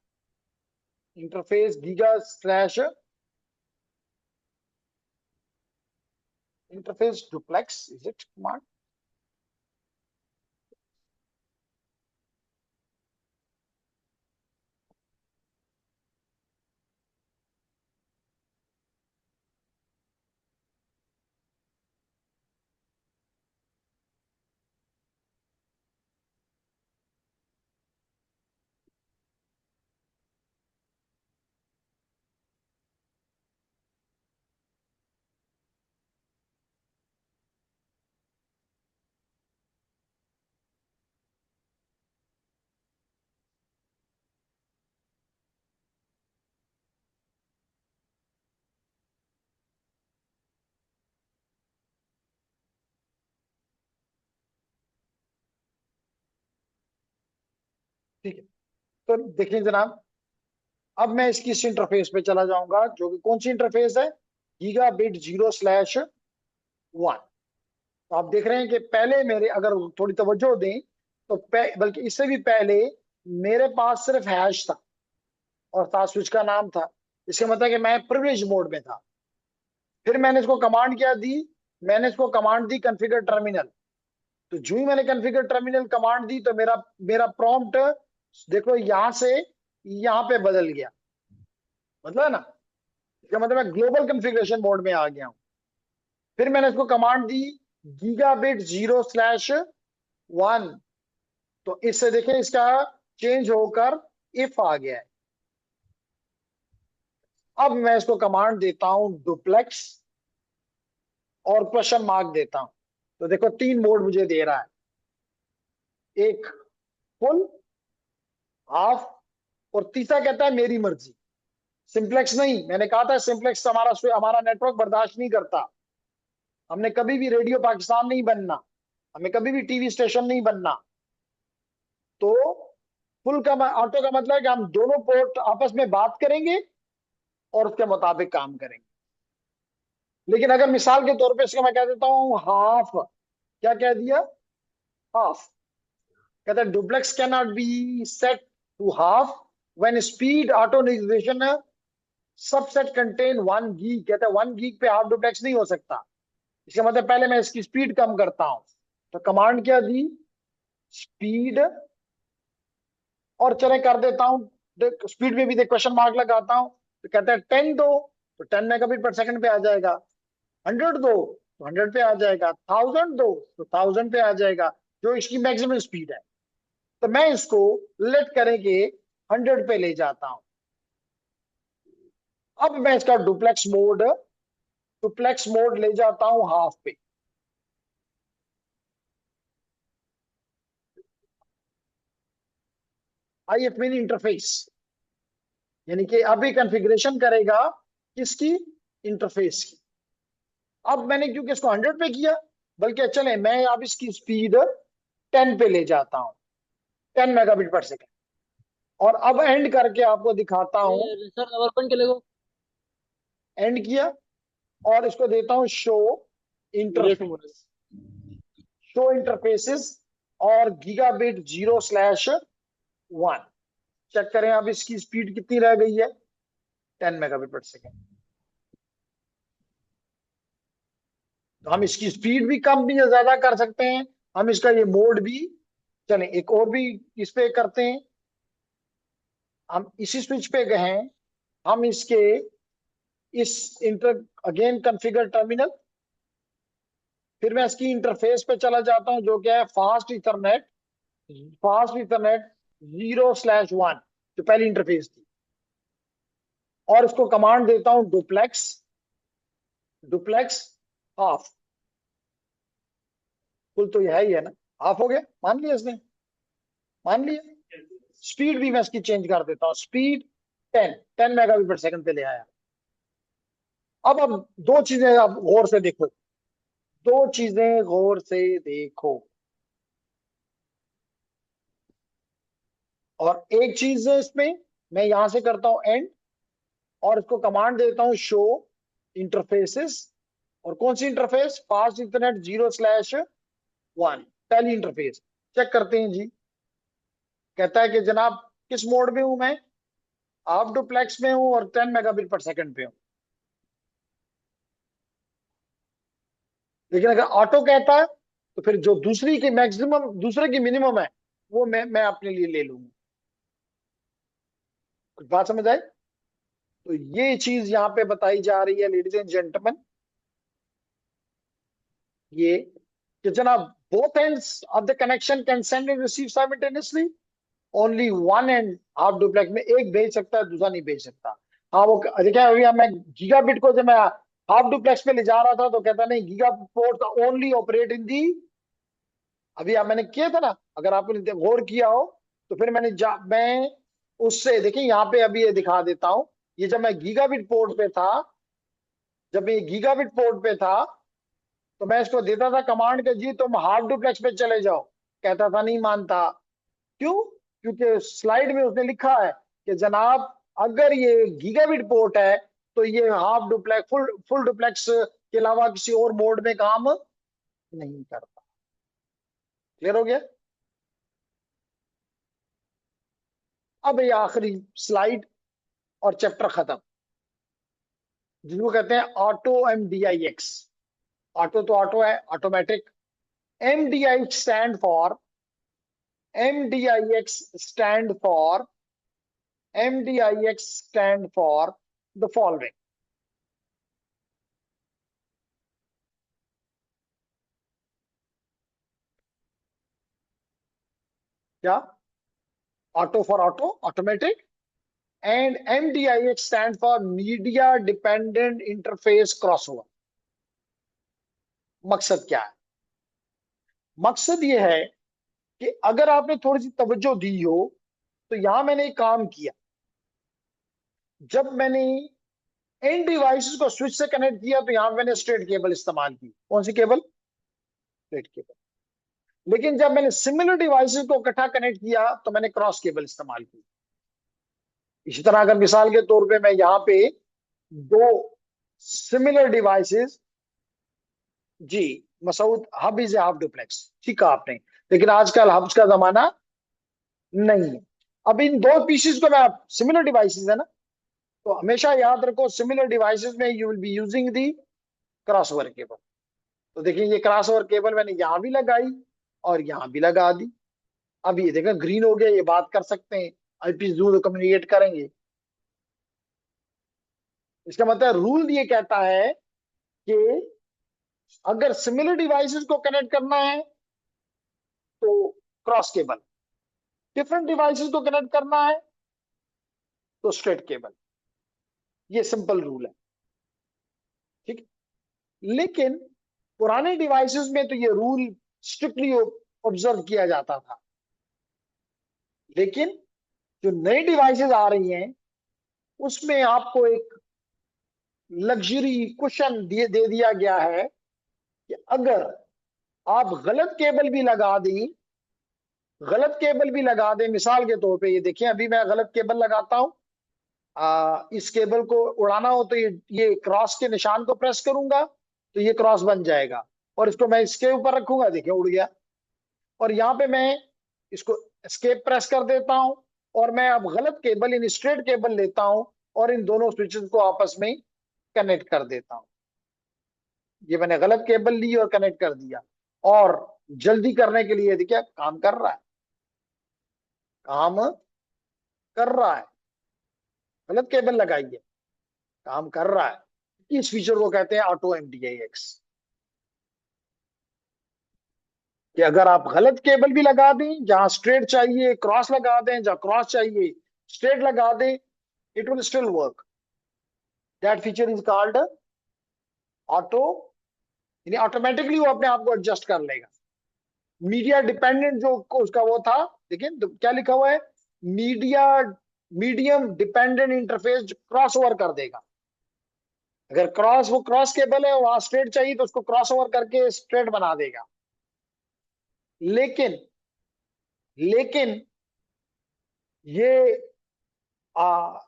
Speaker 1: Interface giga slash interface duplex, is it command? ठीक है, तो देखिए जनाब, अब मैं इसकी इस इंटरफेस पे चला जाऊंगा, जो कि कौन सी इंटरफेस है? गीगाबिट 0/1। तो आप देख रहे हैं कि पहले मेरे, अगर थोड़ी तवज्जो दें, तो बल्कि इससे भी पहले मेरे पास सिर्फ हैश था और था स्विच का नाम था। इसका मतलब कि मैं प्रिविलेज मोड में था। फिर मैंने इसको कमांड क्या दी? मैंने इसको कमांड दी कॉन्फ़िगर टर्मिनल। तो जो ही मैंने कॉन्फ़िगर टर्मिनल कमांड दी, तो मेरा मेरा प्रॉम्प्ट देखो यहां से यहां पे बदल गया। मतलब है ना? इसका मतलब मैं ग्लोबल कॉन्फ़िगरेशन मोड में आ गया हूं। फिर मैंने इसको कमांड दी गीगाबिट 0/1। तो इससे देखें इसका चेंज होकर इफ आ गया है। अब मैं इसको कमांड देता हूं डुप्लेक्स और क्वेश्चन मार्क देता हूं। तो देखो 3 मोड मुझे दे रहा है, एक फुल, हाफ, और तीसरा कहता है मेरी मर्जी। सिंप्लेक्स नहीं, मैंने कहा था सिंप्लेक्स हमारा हमारा नेटवर्क बर्दाश्त नहीं करता। हमने कभी भी रेडियो पाकिस्तान नहीं बनना, हमें कभी भी टीवी स्टेशन नहीं बनना। तो फुल का ऑटो का मतलब है कि हम दोनों पोर्ट आपस में बात करेंगे और उसके मुताबिक काम करेंगे। लेकिन अगर मिसाल के तौर पे इसका मैं कह देता हूं हाफ, क्या कह दिया, हाफ, कहता है duplex can not be set to half when speed autonegotiation subset contain 1 gig. कहता है 1 गीग पे हाफ डुप्लेक्स नहीं हो सकता। इसका मतलब पहले मैं इसकी स्पीड कम करता हूं। तो कमांड क्या दी, स्पीड, और चले कर देता हूं, स्पीड में भी देख क्वेश्चन मार्क लगाता हूं। तो कहता है 10 दो, तो 10 मेगाबिट पर सेकंड पे आ जाएगा। 100 दो तो 100 पे आ जाएगा। 1000 दो तो 1000 पे आ जाएगा, जो इसकी मैक्सिमम स्पीड है। तो मैं इसको लेट करेंगे 100 पे ले जाता हूं। अब मैं इसका डुप्लेक्स मोड ले जाता हूं हाफ पे। IF मीन इंटरफेस, यानी कि अभी कॉन्फ़िगरेशन करेगा किसकी, इंटरफेस की। अब मैंने क्योंकि इसको 100 पे किया, बल्कि चले मैं अब इसकी स्पीड 10 पे ले जाता हूं, 10 मेगाबिट पर सेकेंड। और अब एंड करके आपको दिखाता हूं।
Speaker 2: सर अपन के लोगों
Speaker 1: एंड किया और इसको देता हूं show
Speaker 2: video to mode.
Speaker 1: Interface, show interfaces, और गीगाबिट 0/1। चेक करें अब इसकी स्पीड कितनी रह गई है, 10 मेगाबिट पर सेकेंड। तो हम इसकी स्पीड भी कम भी या ज्यादा कर सकते हैं। हम इसका ये मोड भी, चलें एक और भी इस पे करते हैं। हम इसी स्विच पे गए हैं, हम इसके इस इंटर अगेन कॉन्फ़िगर टर्मिनल, फिर मैं इसकी इंटरफेस पे चला जाता हूं जो क्या है फास्ट इथरनेट 0/1, जो पहली इंटरफेस थी। और इसको कमांड देता हूं डुप्लेक्स, डुप्लेक्स हाफ। कुल तो यह ही है ना, हाफ हो गया, मान लिया इसने, मान लिया। स्पीड भी मैं इसकी चेंज कर देता हूं, स्पीड 10 मेगाबिट पर सेकंड पे ले आया। अब दो चीजें आप गौर से देखो, दो चीजें गौर से देखो। और एक चीज है इसमें, मैं यहां से करता हूं एंड, और इसको कमांड देता हूं शो इंटरफेसेस। और कौन सी इंटरफेस, फास्ट इंटरनेट 0/1, पहली इंटरफेस। चेक करते हैं जी। कहता है कि जनाब किस मोड में हूं मैं, हाफ डुप्लेक्स में हूं और 10 मेगाबिट पर सेकंड पे हूं। लेकिन अगर ऑटो कहता है तो फिर जो दूसरी की मैक्सिमम, दूसरे की मिनिमम है, वो मैं अपने लिए ले लूंगा। कुछ बात समझ आई। तो ये चीज यहां पे बताई जा रही है लेडीज एंड जेंटलमैन, ये कि जनाब both ends of the connection can send and receive simultaneously, only one and half duplex में एक भेज सकता है, दूसरा नहीं भेज सकता। हाँ वो देखा अभी मैं गीगाबिट को जब मैं हाफ डुप्लेक्स पे ले जा रहा था तो कहता नहीं giga port only operate in the, अभी मैंने किया था ना, अगर आपने गौर किया हो तो फिर मैं उससे देखिए यहाँ पे अभी ये दिखा देता हूँ। ये जब मैं गीगाबिट पोर्ट पे था, जब मैं गीगाबिट पोर्ट पे था, तो मैं इसको देता था कमांड के जी तुम हाफ डुप्लेक्स पे चले जाओ, कहता था नहीं मानता। क्यों, क्योंकि स्लाइड में उसने लिखा है कि जनाब अगर ये गीगाबिट पोर्ट है तो ये half duplex full full duplex के अलावा किसी और मोड में काम नहीं करता। क्लियर हो गया। अब ये आखिरी स्लाइड और चैप्टर खत्म, जिसको कहते हैं ऑटो MDIX। ऑटो तो ऑटो है, automatic. MDIX stand for, MDIX stand for MDIX stand for the following. क्या? Auto for auto, automatic, and MDIX stand for media dependent interface crossover. मकसद क्या है? मकसद ये है कि अगर आपने थोड़ी सी तवज्जो दी हो, तो यहां मैंने एक काम किया। जब मैंने इन डिवाइसेस को स्विच से कनेक्ट किया, तो यहां मैंने स्ट्रेट केबल इस्तेमाल की। कौन सी केबल? Straight cable. लेकिन जब मैंने सिमिलर डिवाइसेस को इकट्ठा कनेक्ट किया, तो मैंने क्रॉस केबल इस्तेमाल की। इसी तरह अगर मिसाल के तौर पे मैं यहां पे दो सिमिलर डिवाइसेस, जी Masood, hub is half duplex, ठीक कहा आपने, लेकिन आजकल हब्स का जमाना नहीं है। अब इन दो पीसेस को मैं, सिमिलर डिवाइसेस है ना, तो हमेशा याद रखो सिमिलर डिवाइसेस में you will be using the crossover cable. तो देखिए ये क्रॉसओवर केबल मैंने यहां भी लगाई और यहां भी लगा दी। अब ये देखो ग्रीन हो गया, ये बात कर सकते हैं, आईपी जरूर कम्युनिकेट करेंगे। इसका मतलब रूल ये कहता है कि अगर सिमिलर डिवाइसेस को कनेक्ट करना है तो क्रॉस केबल, डिफरेंट डिवाइसेस को कनेक्ट करना है तो स्ट्रेट केबल। ये सिंपल रूल है, ठीक। लेकिन पुराने डिवाइसेस में तो ये रूल स्ट्रिक्टली ऑब्जर्व किया जाता था। लेकिन जो नई डिवाइसेस आ रही हैं, उसमें आपको एक लग्जरी कुशन दे दिया गया है कि अगर आप गलत केबल भी लगा दें, मिसाल के तौर पे ये देखिए, अभी मैं गलत केबल लगाता हूं। इस केबल को उड़ाना हो तो ये क्रॉस के निशान को प्रेस करूंगा तो ये क्रॉस बन जाएगा, और इसको मैं इसके ऊपर रखूंगा, देखिए उड़ गया। और यहाँ पे मैं इसको एस्केप प्रेस कर देता हूं, और मैं अब गलत केबल, इन स्ट्रेट केबल लेता हूं और इन दोनों स्विचेस को आपस में कनेक्ट कर देता हूं। ये मैंने गलत केबल ली और कनेक्ट कर दिया, और जल्दी करने के लिए देखिए काम कर रहा है, काम कर रहा है। गलत केबल लगाई है, काम कर रहा है। इस फीचर को कहते हैं ऑटो MDIX। कि अगर आप गलत केबल भी लगा दें, जहां स्ट्रेट चाहिए क्रॉस लगा दें, जहां क्रॉस चाहिए स्ट्रेट लगा दें, it will still work. That feature is called auto, यानी ऑटोमेटिकली वो अपने आप को एडजस्ट कर लेगा। मीडिया डिपेंडेंट जो उसका वो था, देखिए तो क्या लिखा हुआ है, media medium dependent interface cross over कर देगा। अगर वो क्रॉस केबल है, वहां स्ट्रेट चाहिए तो उसको क्रॉस ओवर करके स्ट्रेट बना देगा। लेकिन लेकिन ये आ,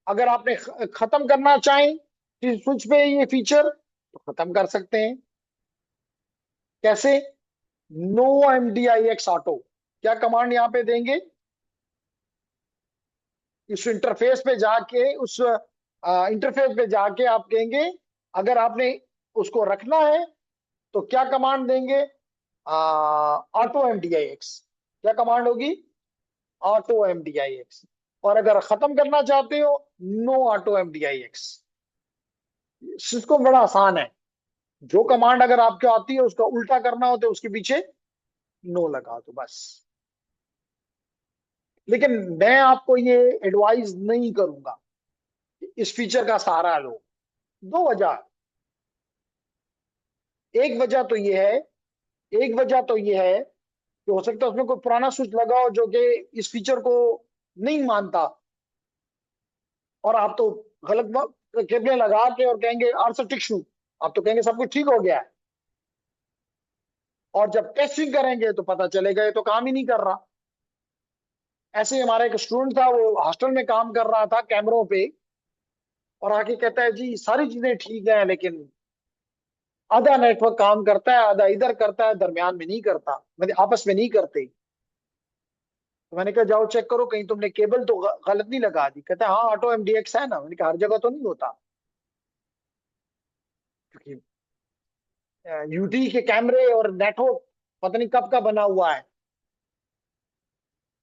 Speaker 1: अगर आपने खत्म करना चाहें स्विच पे ये फीचर, तो खत्म कर सकते हैं। कैसे? नो MDIX ऑटो, क्या कमांड यहां पे देंगे? इस इंटरफेस पे जाके, उस इंटरफेस पे जाके आप कहेंगे, अगर आपने उसको रखना है तो क्या कमांड देंगे? Auto MDIX। क्या कमांड होगी? Auto MDIX। और अगर खत्म करना चाहते हो, नो ऑटो MDIX। इसको बड़ा आसान है, जो कमांड अगर आपको आती है उसका उल्टा करना हो तो उसके पीछे नो लगा दो बस। लेकिन मैं आपको ये एडवाइस नहीं करूंगा कि इस फीचर का सहारा लो। दो वजह, एक वजह तो ये है एक वजह तो ये है कि हो सकता है उसमें कोई पुराना स्विच लगा हो जो कि इस फीचर को नहीं मानता, और आप तो गलत केबलें लगा के और कहेंगे आंसर टिक शू, आप तो कहेंगे सब कुछ ठीक हो गया है, और जब टेस्टिंग करेंगे तो पता चलेगा ये तो काम ही नहीं कर रहा। ऐसे ही हमारा एक स्टूडेंट था, वो हॉस्टल में काम कर रहा था कैमरों पे, और आके कहता है जी सारी चीजें ठीक है, लेकिन आधा नेटवर्क काम करता है, आधा इधर करता है, दरमियान में नहीं करता, मतलब आपस में नहीं करते। तो मैंने कहा जाओ चेक करो कहीं तुमने केबल तो गलत नहीं लगा दी। कहता है हाँ ऑटो MDX है ना। मैंने कहा हर जगह तो नहीं होता, क्योंकि यूटी के कैमरे और नेटवर्क पता नहीं कब का बना हुआ है।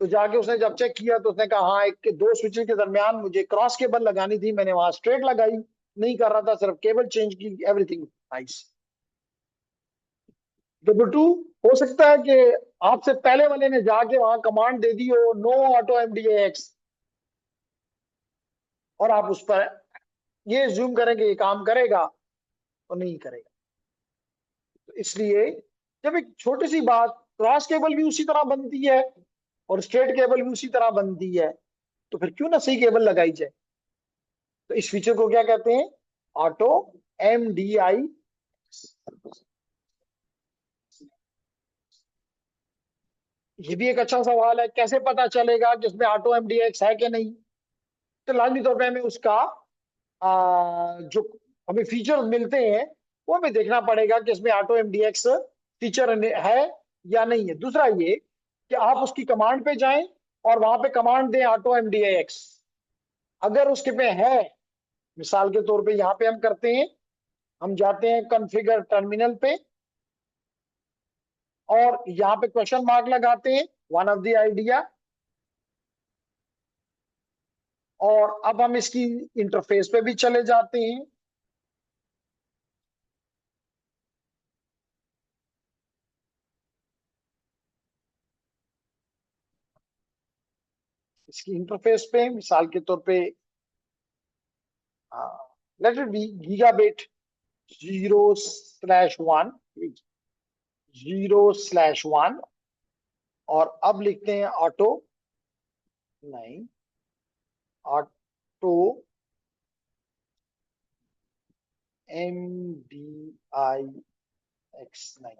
Speaker 1: तो जाके उसने जब चेक किया तो उसने कहा हाँ, एक के दो स्विचेस के दरमियान मुझे क्रॉस केबल लगानी थी, मैंने वहां स्ट्रेट लगाई, नहीं कर रहा था, सिर्फ केबल चेंज की, एवरीथिंग नाइस। नंबर टू, हो सकता है कि आपसे पहले वाले ने जाके वहां कमांड दे दी हो नो ऑटो एमडीएक्स, और आप उस पर ये जूम करेंगे ये काम करेगा तो नहीं करेगा। तो इसलिए जब एक छोटी सी बात, क्रॉस केबल भी उसी तरह बनती है और स्ट्रेट केबल भी उसी तरह बनती है, तो फिर क्यों ना सही केबल लगाई जाए। तो इस फीचर को क्या कहते हैं? Auto MDI. ये भी एक अच्छा सवाल है, कैसे पता चलेगा कि उसमें ऑटो एमडीएक्स है कि नहीं। तो लाजमी तौर पे हमें उसका जो हमें फीचर मिलते हैं वो हमें देखना पड़ेगा कि इसमें ऑटो एमडीएक्स फीचर है या नहीं है। दूसरा ये कि आप उसकी कमांड पे जाएं और वहां पे कमांड दें ऑटो एमडीएक्स। अगर उसके पे है, मिसाल के तौर पे यहाँ पे हम करते हैं, हम जाते हैं कॉन्फ़िगर टर्मिनल पे और यहाँ पे क्वेश्चन मार्क लगाते हैं, वन ऑफ द आइडिया, और अब हम इसकी इंटरफेस पे भी चले जाते हैं। इसकी इंटरफेस पे मिसाल के तौर पे लेट इट बी गीगाबिट 0/1, 0/1, और अब लिखते हैं ऑटो, नहीं, ऑटो MDIX9।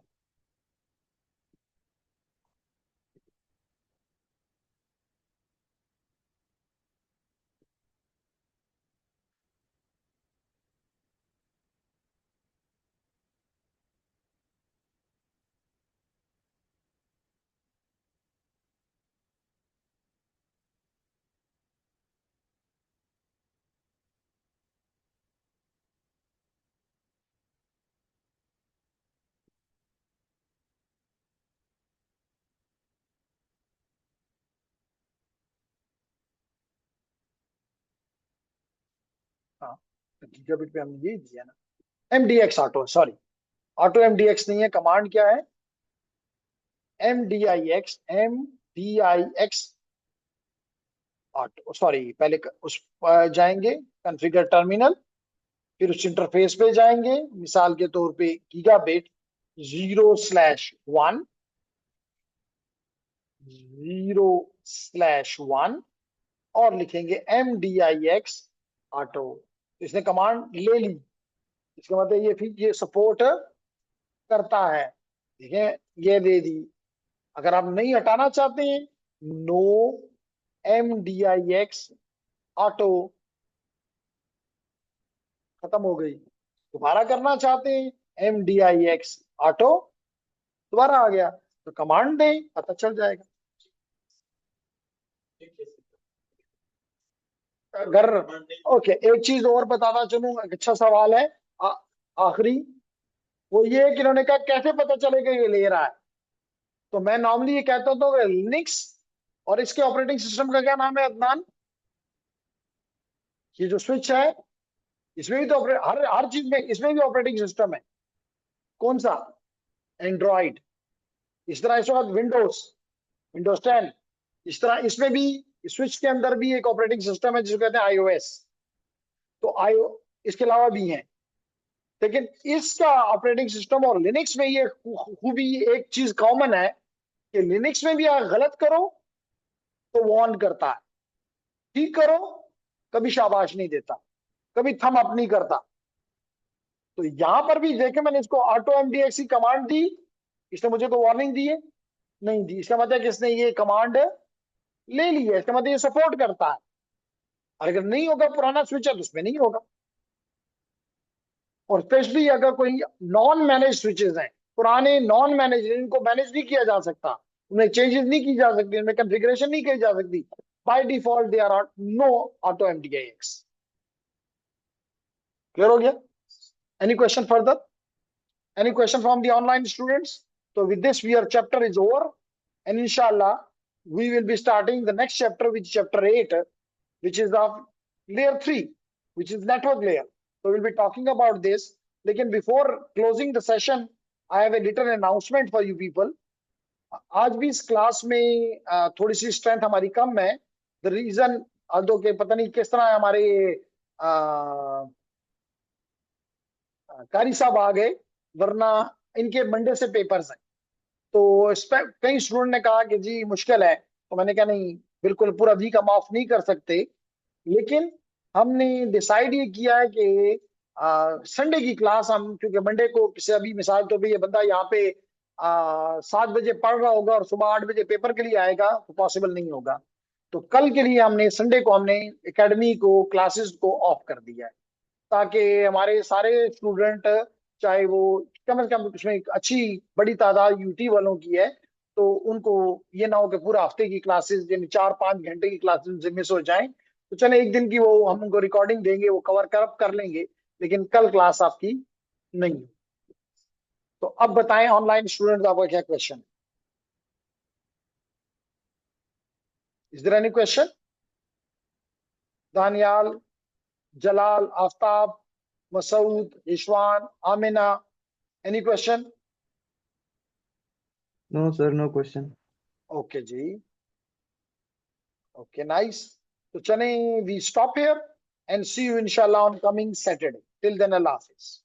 Speaker 1: हाँ, गीगाबिट पे हमने यही दिया ना, MDX auto, sorry, auto MDX नहीं है, कमांड क्या है? MDIX ऑटो, सॉरी, पहले उस पर जाएंगे कॉन्फ़िगर टर्मिनल, फिर उस इंटरफेस पे जाएंगे, मिसाल के तौर पे गीगाबिट 0/1, 0/1, और लिखेंगे MDIX ऑटो। इसने कमांड ले ली, इसका मतलब ये सपोर्ट करता है, ठीक है, ये दे दी। अगर आप नहीं हटाना चाहते हैं, नो MDIX ऑटो, खत्म हो गई। दोबारा करना चाहते हैं MDIX ऑटो, दोबारा आ गया, तो कमांड दें, पता चल जाएगा। अगर ओके, एक चीज और बताता चलूं, एक अच्छा सवाल है आखिरी, वो ये है कि इन्होंने कहा कैसे पता चलेगा ये ले रहा है। तो मैं नॉर्मली ये कहता हूँ तो लिनक्स और इसके ऑपरेटिंग सिस्टम का क्या नाम है अदनान? ये जो स्विच है, इसमें भी तो हर हर चीज में इसमें भी ऑपरेटिंग सिस्टम है। कौन सा? एंड्रॉइड। इस तरह इस वक्त विंडोज, विंडोज 10, इस तरह इसमें भी, स्विच के अंदर भी एक ऑपरेटिंग सिस्टम है जिसको कहते हैं iOS। तो आईओ इसके अलावा भी है, लेकिन इसका ऑपरेटिंग सिस्टम और लिनक्स में ये खूबी, एक चीज कॉमन है कि लिनक्स में भी अगर गलत करो तो वार्न करता है, ठीक करो कभी शाबाश नहीं देता, कभी थम अप नहीं करता। तो यहां पर भी देखे, मैंने इसको ऑटो MDX की कमांड दी, इसने मुझे कोई वार्निंग दी है? नहीं दी। इसका मतलब कि इसने ये कमांड ले ली है, इसका मतलब ये सपोर्ट करता है। और अगर नहीं होगा, पुराना स्विच है तो उसमें नहीं होगा। और स्पेशली अगर कोई नॉन मैनेज स्विचेस हैं, पुराने नॉन मैनेज, इनको मैनेज नहीं किया जा सकता, उन्हें चेंजेस नहीं की जा सकती, उनमें कॉन्फ़िगरेशन नहीं की जा सकती, by default they are no auto MDIX। Clear हो गया? Any question further? Any question from the online students? So with this, your chapter is over, and inshallah, we will be starting the next chapter, which is chapter 8, which is of layer 3, which is network layer. So we'll be talking about this. Lekin before closing the session, I have a little announcement for you people. आज भी इस class में थोड़ी सी strength हमारी कम है. The reason Aldous के पता नहीं किस तरह हमारे कारी साहब आ गए, वरना इनके मंडे से पेपर्स हैं. तो इस पे कई स्टूडेंट ने कहा कि जी मुश्किल है, तो मैंने कहा नहीं, बिल्कुल पूरा वीक हम ऑफ नहीं कर सकते, लेकिन हमने डिसाइड ये किया है कि संडे की क्लास हम, क्योंकि मंडे को किसी अभी मिसाल तो भी ये बंदा यहाँ पे 7 बजे पढ़ रहा होगा और सुबह 8 बजे पेपर के लिए आएगा, तो पॉसिबल नहीं होगा. तो कल के लिए हमने संडे को हमने एकेडमी को क्लासेस को ऑफ कर दिया है, ताकि हमारे सारे स्टूडेंट, चाहे वो कम से कम उसमें एक अच्छी बड़ी तादाद यूटी वालों की है, तो उनको ये ना हो कि पूरा हफ्ते की क्लासेस यानी 4-5 घंटे की क्लासेस उनसे मिस हो जाएं. तो चले एक दिन की वो हम उनको रिकॉर्डिंग देंगे, वो कवर कर लेंगे, लेकिन कल क्लास आपकी नहीं है. तो अब बताएं ऑनलाइन स्टूडेंट आपका क्या question, is there any question? Daniyal, Jalal, Aftab, Masood, इशवान, Amina, any question?
Speaker 3: No, sir, no question.
Speaker 1: Okay जी, ओके नाइस. तो चलें, we stop here and see you inshallah on coming Saturday. Till then, Allah Hafiz.